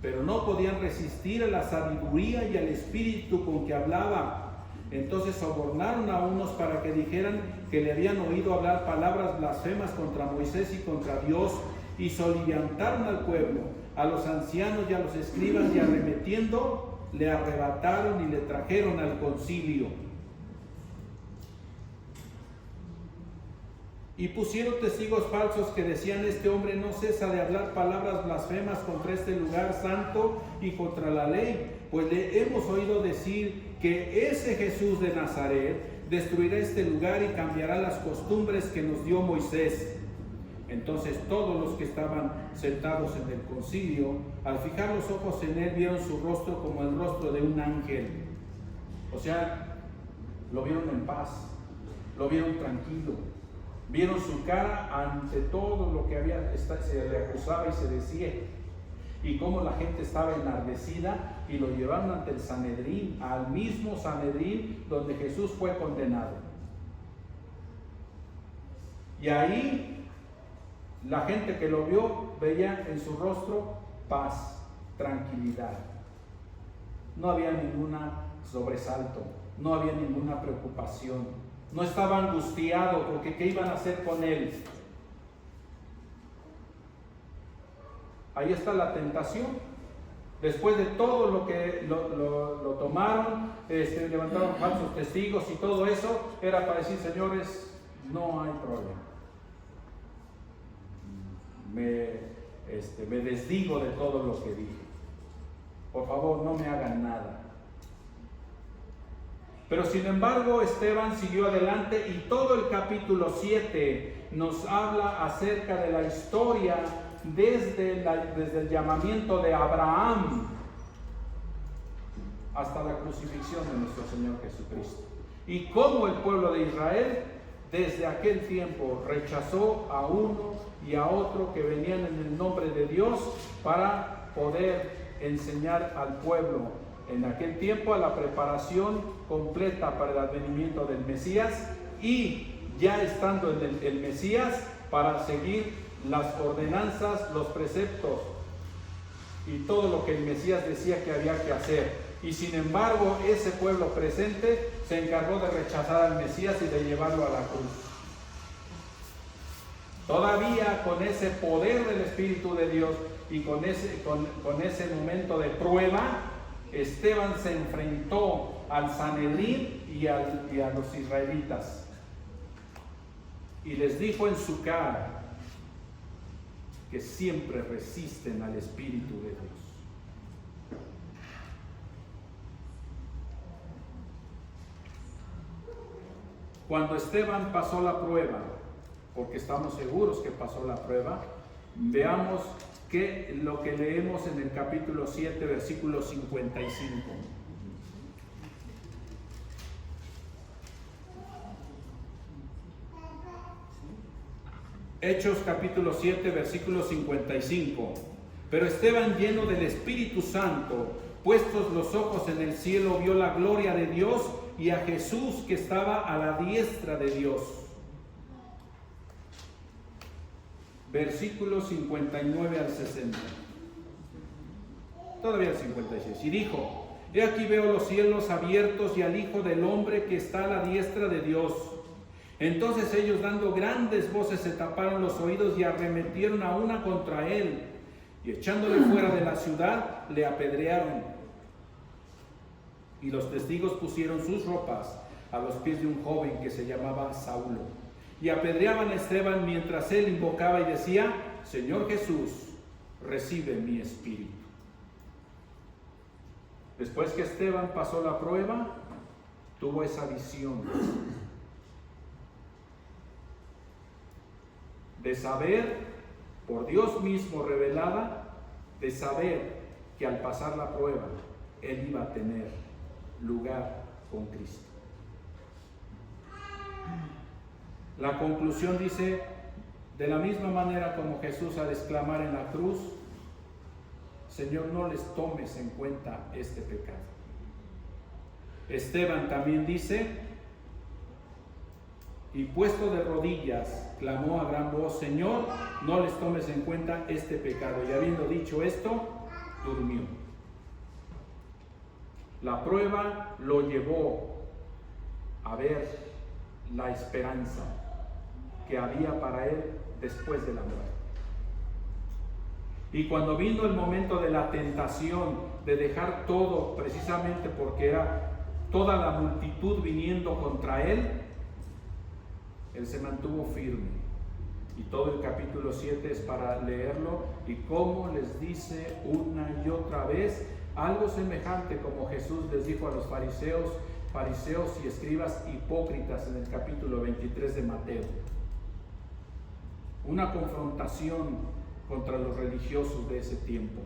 pero no podían resistir a la sabiduría y al espíritu con que hablaba. Entonces sobornaron a unos para que dijeran que le habían oído hablar palabras blasfemas contra Moisés y contra Dios, y soliviantaron al pueblo, a los ancianos y a los escribas, y arremetiendo le arrebataron y le trajeron al concilio. Y pusieron testigos falsos que decían: este hombre no cesa de hablar palabras blasfemas contra este lugar santo y contra la ley, pues le hemos oído decir que ese Jesús de Nazaret destruirá este lugar y cambiará las costumbres que nos dio Moisés. Entonces todos los que estaban sentados en el concilio, al fijar los ojos en él, vieron su rostro como el rostro de un ángel. O sea, lo vieron en paz, lo vieron tranquilo, vieron su cara ante todo lo que se le acusaba y se decía, y cómo la gente estaba enardecida, y lo llevaron ante el Sanedrín, al mismo Sanedrín donde Jesús fue condenado. Y ahí la gente que lo vio veía en su rostro paz, tranquilidad. No había ningún sobresalto, no había ninguna preocupación. No estaba angustiado porque qué iban a hacer con él. Ahí está la tentación. Después de todo lo que lo tomaron, levantaron falsos testigos y todo eso, era para decir: señores, no hay problema. Me desdigo de todo lo que dije. Por favor, no me hagan nada. Pero sin embargo, Esteban siguió adelante, y todo el capítulo 7 nos habla acerca de la historia desde el llamamiento de Abraham hasta la crucifixión de nuestro Señor Jesucristo, y cómo el pueblo de Israel desde aquel tiempo rechazó a uno y a otro que venían en el nombre de Dios para poder enseñar al pueblo en aquel tiempo a la preparación completa para el advenimiento del Mesías, y ya estando en el Mesías, para seguir las ordenanzas, los preceptos y todo lo que el Mesías decía que había que hacer. Y sin embargo, ese pueblo presente se encargó de rechazar al Mesías y de llevarlo a la cruz. Todavía con ese poder del Espíritu de Dios y con ese momento de prueba, Esteban se enfrentó al Sanedrín y a los israelitas, y les dijo en su cara que siempre resisten al Espíritu de Dios. Cuando Esteban pasó la prueba, porque estamos seguros que pasó la prueba, veamos lo que leemos en el capítulo 7, versículo 55. Hechos capítulo 7, versículo 55. Pero Esteban, lleno del Espíritu Santo, puestos los ojos en el cielo, vio la gloria de Dios y a Jesús que estaba a la diestra de Dios. Versículos 59 al 60. Todavía el 56. Y dijo: He aquí veo los cielos abiertos y al Hijo del Hombre que está a la diestra de Dios. Entonces ellos, dando grandes voces, se taparon los oídos y arremetieron a una contra él, y echándole fuera de la ciudad, le apedrearon. Y los testigos pusieron sus ropas a los pies de un joven que se llamaba Saulo, y apedreaban a Esteban mientras él invocaba y decía: Señor Jesús, recibe mi espíritu. Después que Esteban pasó la prueba, tuvo esa visión de saber, por Dios mismo revelada, de saber que al pasar la prueba, él iba a tener lugar con Cristo. La conclusión dice: de la misma manera como Jesús al exclamar en la cruz: Señor, no les tomes en cuenta este pecado. Esteban también dice: y puesto de rodillas, clamó a gran voz: Señor, no les tomes en cuenta este pecado. Y habiendo dicho esto, durmió. La prueba lo llevó a ver la esperanza que había para él después de la muerte. Y cuando vino el momento de la tentación de dejar todo, precisamente porque era toda la multitud viniendo contra él, él se mantuvo firme. Y todo el capítulo 7 es para leerlo, y cómo les dice una y otra vez algo semejante como Jesús les dijo a los fariseos y escribas hipócritas en el capítulo 23 de Mateo. Una confrontación contra los religiosos de ese tiempo.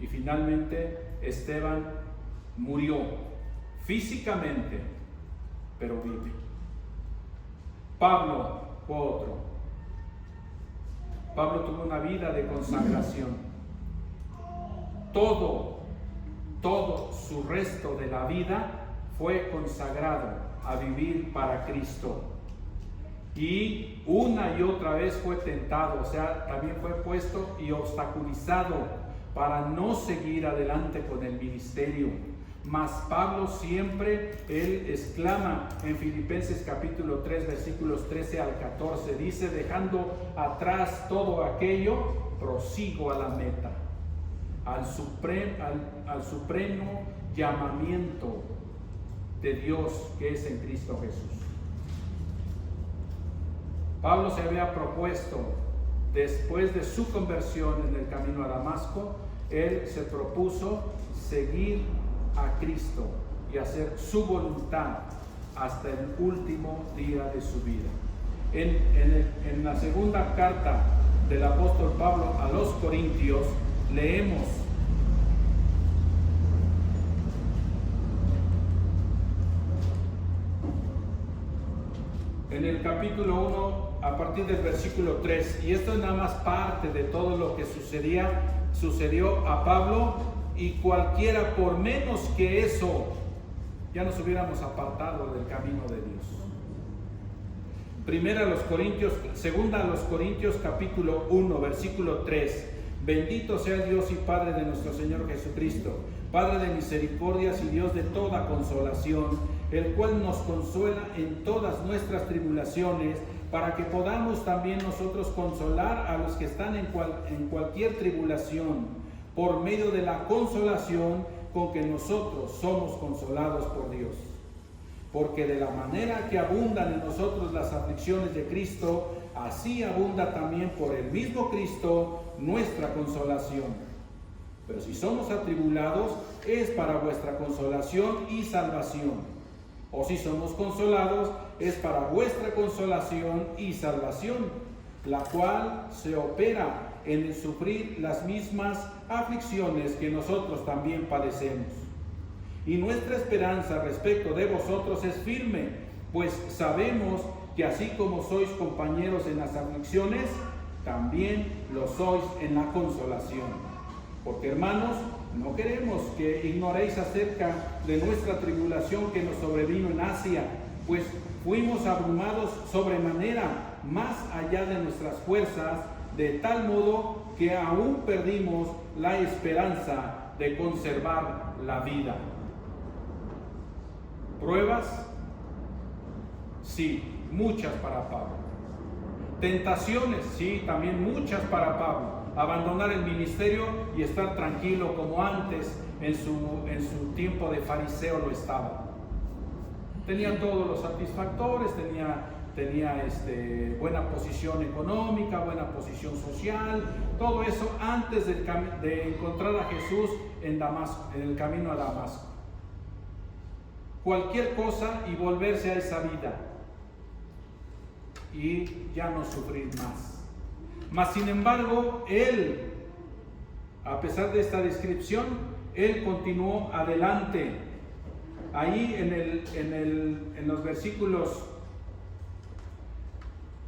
Y finalmente Esteban murió físicamente, pero vive. Pablo fue otro. Pablo tuvo una vida de consagración. Todo su resto de la vida fue consagrado a vivir para Cristo. Y una y otra vez fue tentado, o sea, también fue puesto y obstaculizado para no seguir adelante con el ministerio. Mas Pablo siempre, él exclama en Filipenses capítulo 3, versículos 13 al 14, dice: dejando atrás todo aquello, prosigo a la meta, al supremo llamamiento de Dios que es en Cristo Jesús. Pablo se había propuesto, después de su conversión en el camino a Damasco, él se propuso seguir a Cristo y hacer su voluntad hasta el último día de su vida. En la segunda carta del apóstol Pablo a los Corintios leemos: en el capítulo 1, a partir del versículo 3, y esto es nada más parte de todo lo que sucedió a Pablo, y cualquiera por menos que eso ya nos hubiéramos apartado del camino de Dios. Segunda a los Corintios capítulo 1, versículo 3: bendito sea Dios y Padre de nuestro Señor Jesucristo, Padre de misericordias y Dios de toda consolación, el cual nos consuela en todas nuestras tribulaciones, para que podamos también nosotros consolar a los que están en cualquier tribulación, por medio de la consolación con que nosotros somos consolados por Dios. Porque de la manera que abundan en nosotros las aflicciones de Cristo, así abunda también por el mismo Cristo nuestra consolación. Pero si somos atribulados, es para vuestra consolación y salvación. O si somos consolados, es para vuestra consolación y salvación, la cual se opera en el sufrir las mismas aflicciones que nosotros también padecemos. Y nuestra esperanza respecto de vosotros es firme, pues sabemos que así como sois compañeros en las aflicciones, también lo sois en la consolación. Porque, hermanos, no queremos que ignoréis acerca de nuestra tribulación que nos sobrevino en Asia, pues fuimos abrumados sobremanera, más allá de nuestras fuerzas, de tal modo que aún perdimos la esperanza de conservar la vida. ¿Pruebas? Sí, muchas para Pablo. Tentaciones, sí, también muchas para Pablo. Abandonar el ministerio y estar tranquilo como antes en su tiempo de fariseo lo estaba. Tenía todos los satisfactores, tenía buena posición económica, buena posición social, todo eso antes de encontrar a Jesús en el camino a Damasco. Cualquier cosa y volverse a esa vida y ya no sufrir más. Mas sin embargo, él, a pesar de esta descripción, él continuó adelante. Ahí en los versículos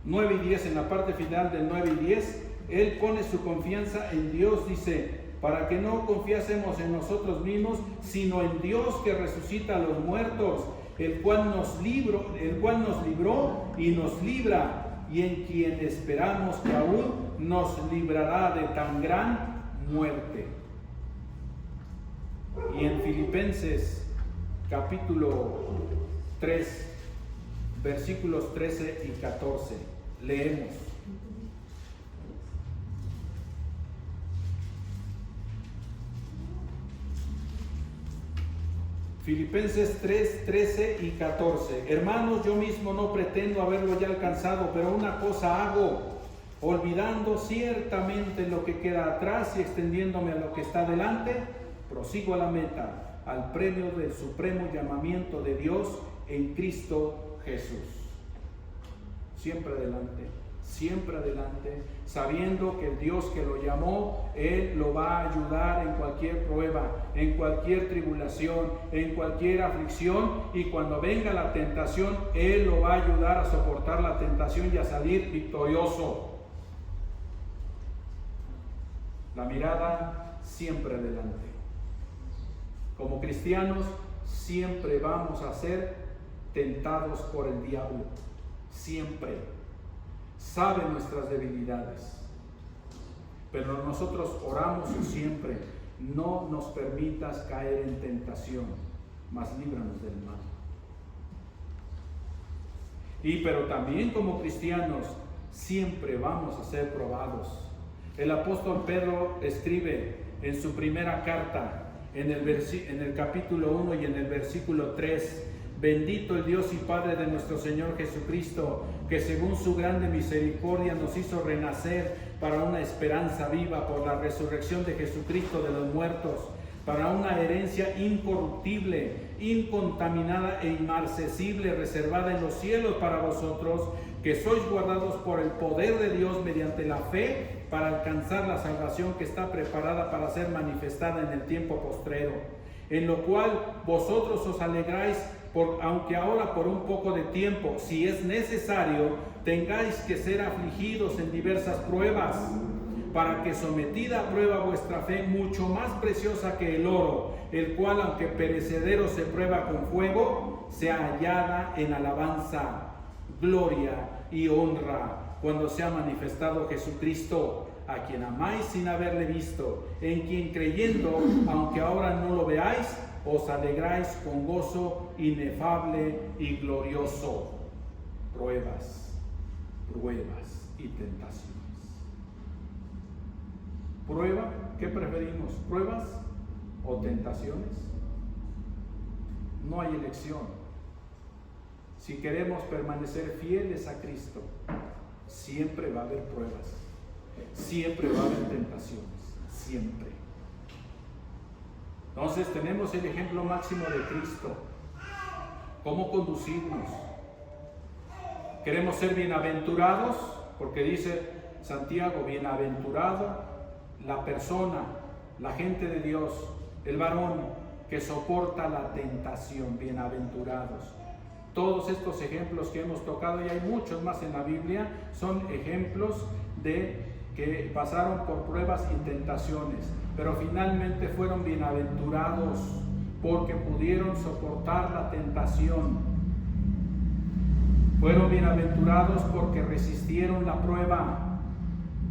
9 y 10, en la parte final del 9 y 10, él pone su confianza en Dios, dice, para que no confiásemos en nosotros mismos, sino en Dios que resucita a los muertos, el cual nos libró y nos libra, y en quien esperamos que aún nos librará de tan gran muerte. Y en Filipenses capítulo 3, versículos 13 y 14, leemos. Filipenses 3, 13 y 14. Hermanos, yo mismo no pretendo haberlo ya alcanzado, pero una cosa hago, olvidando ciertamente lo que queda atrás y extendiéndome a lo que está delante, prosigo a la meta, al premio del supremo llamamiento de Dios en Cristo Jesús. Siempre adelante, sabiendo que el Dios que lo llamó, Él lo va a ayudar en cualquier prueba, en cualquier tribulación, en cualquier aflicción, y cuando venga la tentación, Él lo va a ayudar a soportar la tentación y a salir victorioso. La mirada siempre adelante. Como cristianos, siempre vamos a ser tentados por el diablo. Siempre. Sabe nuestras debilidades, pero nosotros oramos siempre: no nos permitas caer en tentación, mas líbranos del mal. Pero también como cristianos siempre vamos a ser probados. El apóstol Pedro escribe en su primera carta, en el capítulo 1 y en el versículo 3: bendito el Dios y Padre de nuestro Señor Jesucristo, que según su grande misericordia nos hizo renacer para una esperanza viva por la resurrección de Jesucristo de los muertos, para una herencia incorruptible, incontaminada e inmarcesible, reservada en los cielos para vosotros, que sois guardados por el poder de Dios mediante la fe, para alcanzar la salvación que está preparada para ser manifestada en el tiempo postrero, en lo cual vosotros os alegráis, aunque ahora por un poco de tiempo, si es necesario, tengáis que ser afligidos en diversas pruebas, para que sometida a prueba vuestra fe, mucho más preciosa que el oro, el cual aunque perecedero se prueba con fuego, sea hallada en alabanza, gloria y honra, cuando sea manifestado Jesucristo, a quien amáis sin haberle visto, en quien creyendo, aunque ahora no lo veáis, os alegráis con gozo inefable y glorioso. Pruebas y tentaciones. ¿Prueba? ¿Qué preferimos? ¿Pruebas o tentaciones? No hay elección. Si queremos permanecer fieles a Cristo, siempre va a haber pruebas, siempre va a haber tentaciones, siempre. Entonces tenemos el ejemplo máximo de Cristo. ¿Cómo conducirnos? ¿Queremos ser bienaventurados? Porque dice Santiago, bienaventurado la persona, la gente de Dios, el varón que soporta la tentación, bienaventurados. Todos estos ejemplos que hemos tocado, y hay muchos más en la Biblia, son ejemplos de que pasaron por pruebas y tentaciones, pero finalmente fueron bienaventurados porque pudieron soportar la tentación. Fueron bienaventurados porque resistieron la prueba.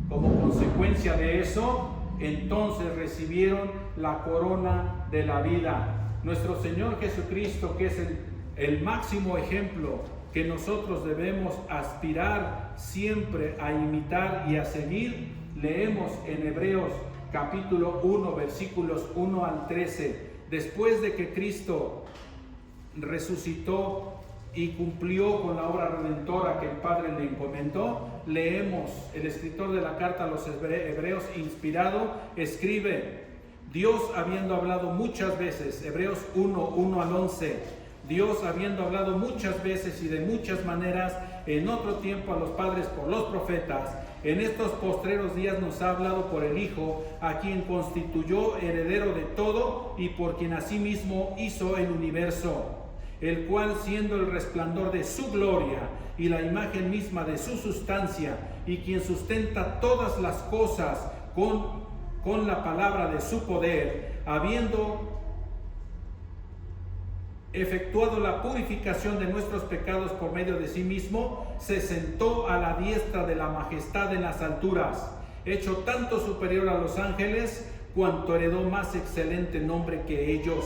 Como consecuencia de eso, entonces recibieron la corona de la vida. Nuestro Señor Jesucristo, que es el máximo ejemplo que nosotros debemos aspirar siempre a imitar y a seguir, leemos en Hebreos capítulo 1, versículos 1 al 13. Después de que Cristo resucitó y cumplió con la obra redentora que el Padre le encomendó, leemos, el escritor de la carta a los Hebreos, inspirado, escribe: Dios habiendo hablado muchas veces, Hebreos 1, 1 al 11, Dios habiendo hablado muchas veces y de muchas maneras en otro tiempo a los padres por los profetas, en estos postreros días nos ha hablado por el Hijo, a quien constituyó heredero de todo y por quien asimismo hizo el universo, el cual, siendo el resplandor de su gloria y la imagen misma de su sustancia, y quien sustenta todas las cosas con la palabra de su poder, habiendo efectuado la purificación de nuestros pecados por medio de sí mismo, se sentó a la diestra de la majestad en las alturas, hecho tanto superior a los ángeles, cuanto heredó más excelente nombre que ellos.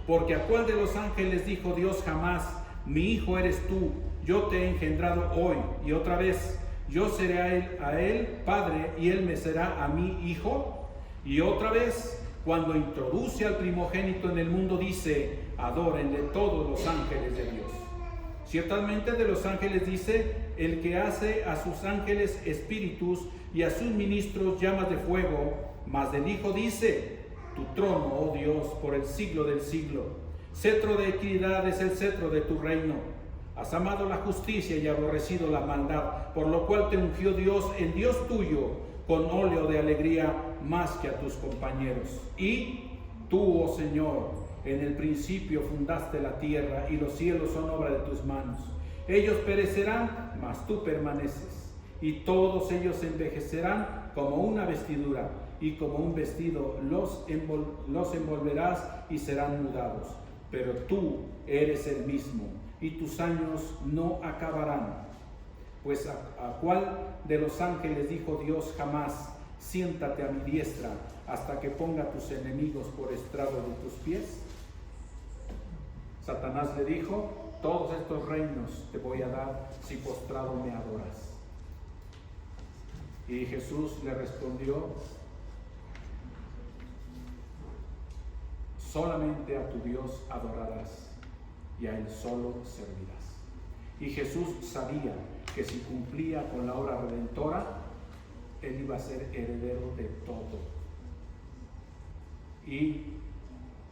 Porque a cuál de los ángeles dijo Dios jamás: mi hijo eres tú, yo te he engendrado hoy? Y otra vez: yo seré a él padre y él me será a mí hijo. Y otra vez, cuando introduce al primogénito en el mundo, dice: adórenle todos los ángeles de Dios. Ciertamente de los ángeles dice: el que hace a sus ángeles espíritus y a sus ministros llamas de fuego. Mas del Hijo dice: tu trono, oh Dios, por el siglo del siglo. Cetro de equidad es el cetro de tu reino. Has amado la justicia y aborrecido la maldad, por lo cual te ungió Dios, el Dios tuyo, con óleo de alegría más que a tus compañeros. Y tú, oh Señor, en el principio fundaste la tierra y los cielos son obra de tus manos. Ellos perecerán, mas tú permaneces, y todos ellos envejecerán como una vestidura, y como un vestido los envolverás y serán mudados. Pero tú eres el mismo, y tus años no acabarán. Pues a cuál de los ángeles dijo Dios jamás: siéntate a mi diestra hasta que ponga tus enemigos por estrado de tus pies? Satanás le dijo: todos estos reinos te voy a dar si postrado me adoras. Y Jesús le respondió: solamente a tu Dios adorarás y a Él solo servirás. Y Jesús sabía que si cumplía con la obra redentora, Él iba a ser heredero de todo. Y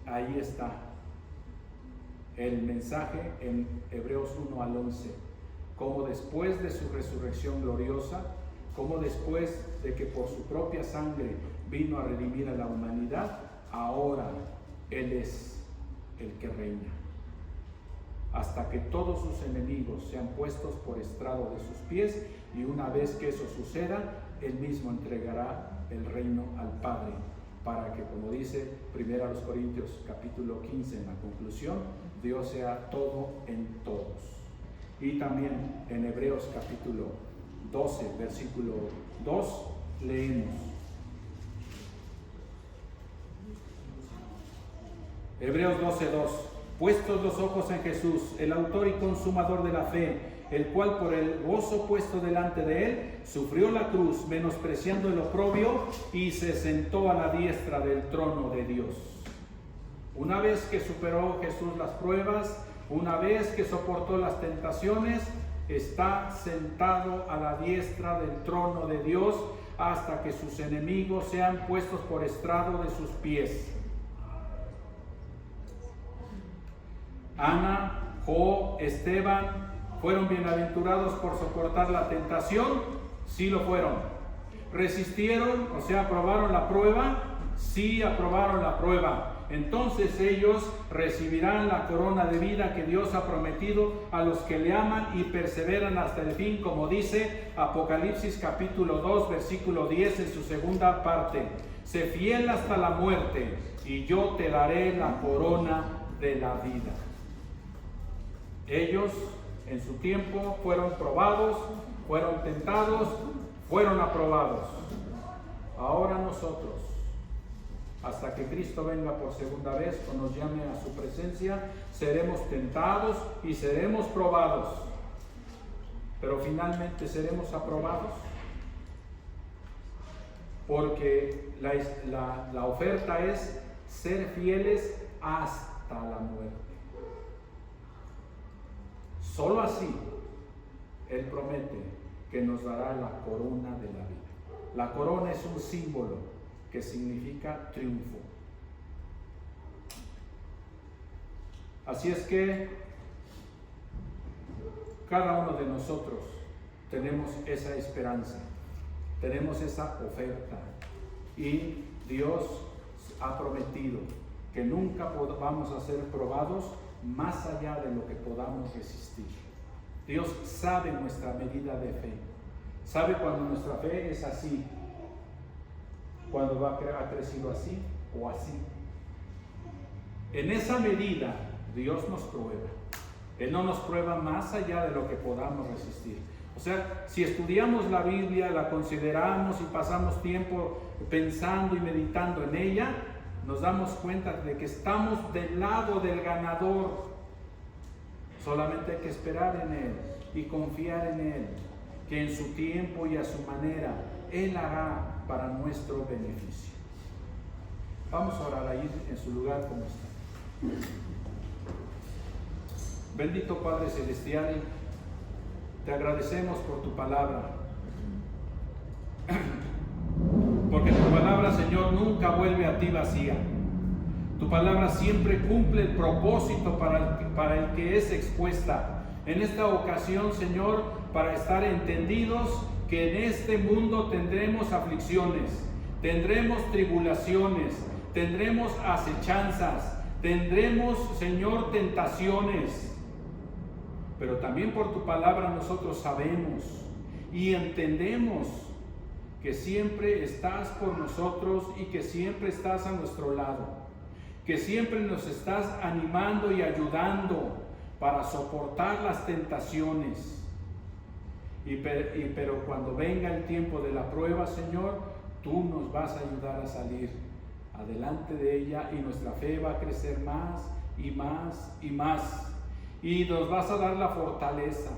ahí está el mensaje en Hebreos 1 al 11, como después de su resurrección gloriosa, como después de que por su propia sangre vino a redimir a la humanidad, ahora Él es el que reina, hasta que todos sus enemigos sean puestos por estrado de sus pies, y una vez que eso suceda, Él mismo entregará el reino al Padre, para que, como dice 1 Corintios capítulo 15 en la conclusión, Dios sea todo en todos. Y también en Hebreos capítulo 12, versículo 2, leemos: Hebreos 12:2. Puestos los ojos en Jesús, el autor y consumador de la fe, el cual por el gozo puesto delante de él, sufrió la cruz, menospreciando el oprobio, y se sentó a la diestra del trono de Dios. Una vez que superó Jesús las pruebas, una vez que soportó las tentaciones, está sentado a la diestra del trono de Dios, hasta que sus enemigos sean puestos por estrado de sus pies. Ana, Job, Esteban, ¿fueron bienaventurados por soportar la tentación? Sí lo fueron. ¿Resistieron? O sea, ¿aprobaron la prueba? Sí, aprobaron la prueba. Entonces ellos recibirán la corona de vida que Dios ha prometido a los que le aman y perseveran hasta el fin, como dice Apocalipsis capítulo 2, versículo 10 en su segunda parte. Sé fiel hasta la muerte y yo te daré la corona de la vida. Ellos en su tiempo fueron probados, fueron tentados, fueron aprobados. Ahora nosotros hasta que Cristo venga por segunda vez o nos llame a su presencia, seremos tentados y seremos probados. Pero finalmente seremos aprobados, porque la oferta es ser fieles hasta la muerte. Solo así Él promete que nos dará la corona de la vida. La corona es un símbolo que significa triunfo. Así es que cada uno de nosotros tenemos esa esperanza, tenemos esa oferta, y Dios ha prometido que nunca vamos a ser probados más allá de lo que podamos resistir. Dios sabe nuestra medida de fe, sabe cuando nuestra fe es así, cuando ha crecido así o así. En esa medida Dios nos prueba. Él no nos prueba más allá de lo que podamos resistir. O sea, si estudiamos la Biblia, la consideramos y pasamos tiempo pensando y meditando en ella, nos damos cuenta de que estamos del lado del ganador. Solamente hay que esperar en Él y confiar en Él, que en su tiempo y a su manera Él hará para nuestro beneficio. Vamos a orar ahí en su lugar como está. Bendito Padre Celestial, te agradecemos por tu palabra, porque tu palabra, Señor, nunca vuelve a ti vacía. Tu palabra siempre cumple el propósito para el que es expuesta. En esta ocasión, Señor, para estar entendidos que en este mundo tendremos aflicciones, tendremos tribulaciones, tendremos acechanzas, tendremos, Señor, tentaciones. Pero también por tu palabra nosotros sabemos y entendemos que siempre estás por nosotros y que siempre estás a nuestro lado, que siempre nos estás animando y ayudando para soportar las tentaciones. Pero cuando venga el tiempo de la prueba, Señor, tú nos vas a ayudar a salir adelante de ella, y nuestra fe va a crecer más y más y más. Y nos vas a dar la fortaleza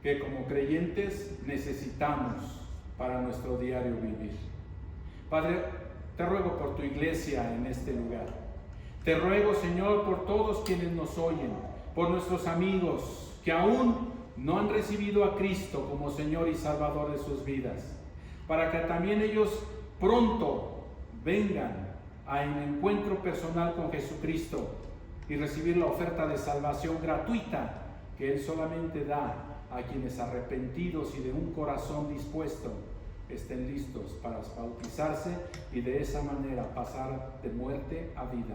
que como creyentes necesitamos para nuestro diario vivir. Padre, te ruego por tu iglesia en este lugar. Te ruego, Señor, por todos quienes nos oyen, por nuestros amigos que aún no han recibido a Cristo como Señor y Salvador de sus vidas, para que también ellos pronto vengan a un encuentro personal con Jesucristo y recibir la oferta de salvación gratuita que Él solamente da a quienes arrepentidos y de un corazón dispuesto estén listos para bautizarse y de esa manera pasar de muerte a vida.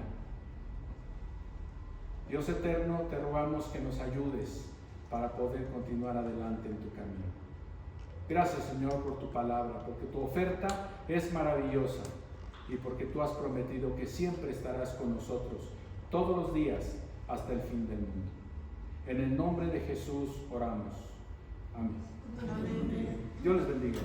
Dios eterno, te rogamos que nos ayudes para poder continuar adelante en tu camino. Gracias, Señor, por tu palabra, porque tu oferta es maravillosa y porque tú has prometido que siempre estarás con nosotros todos los días hasta el fin del mundo. En el nombre de Jesús oramos. Amén. Amén. Dios les bendiga.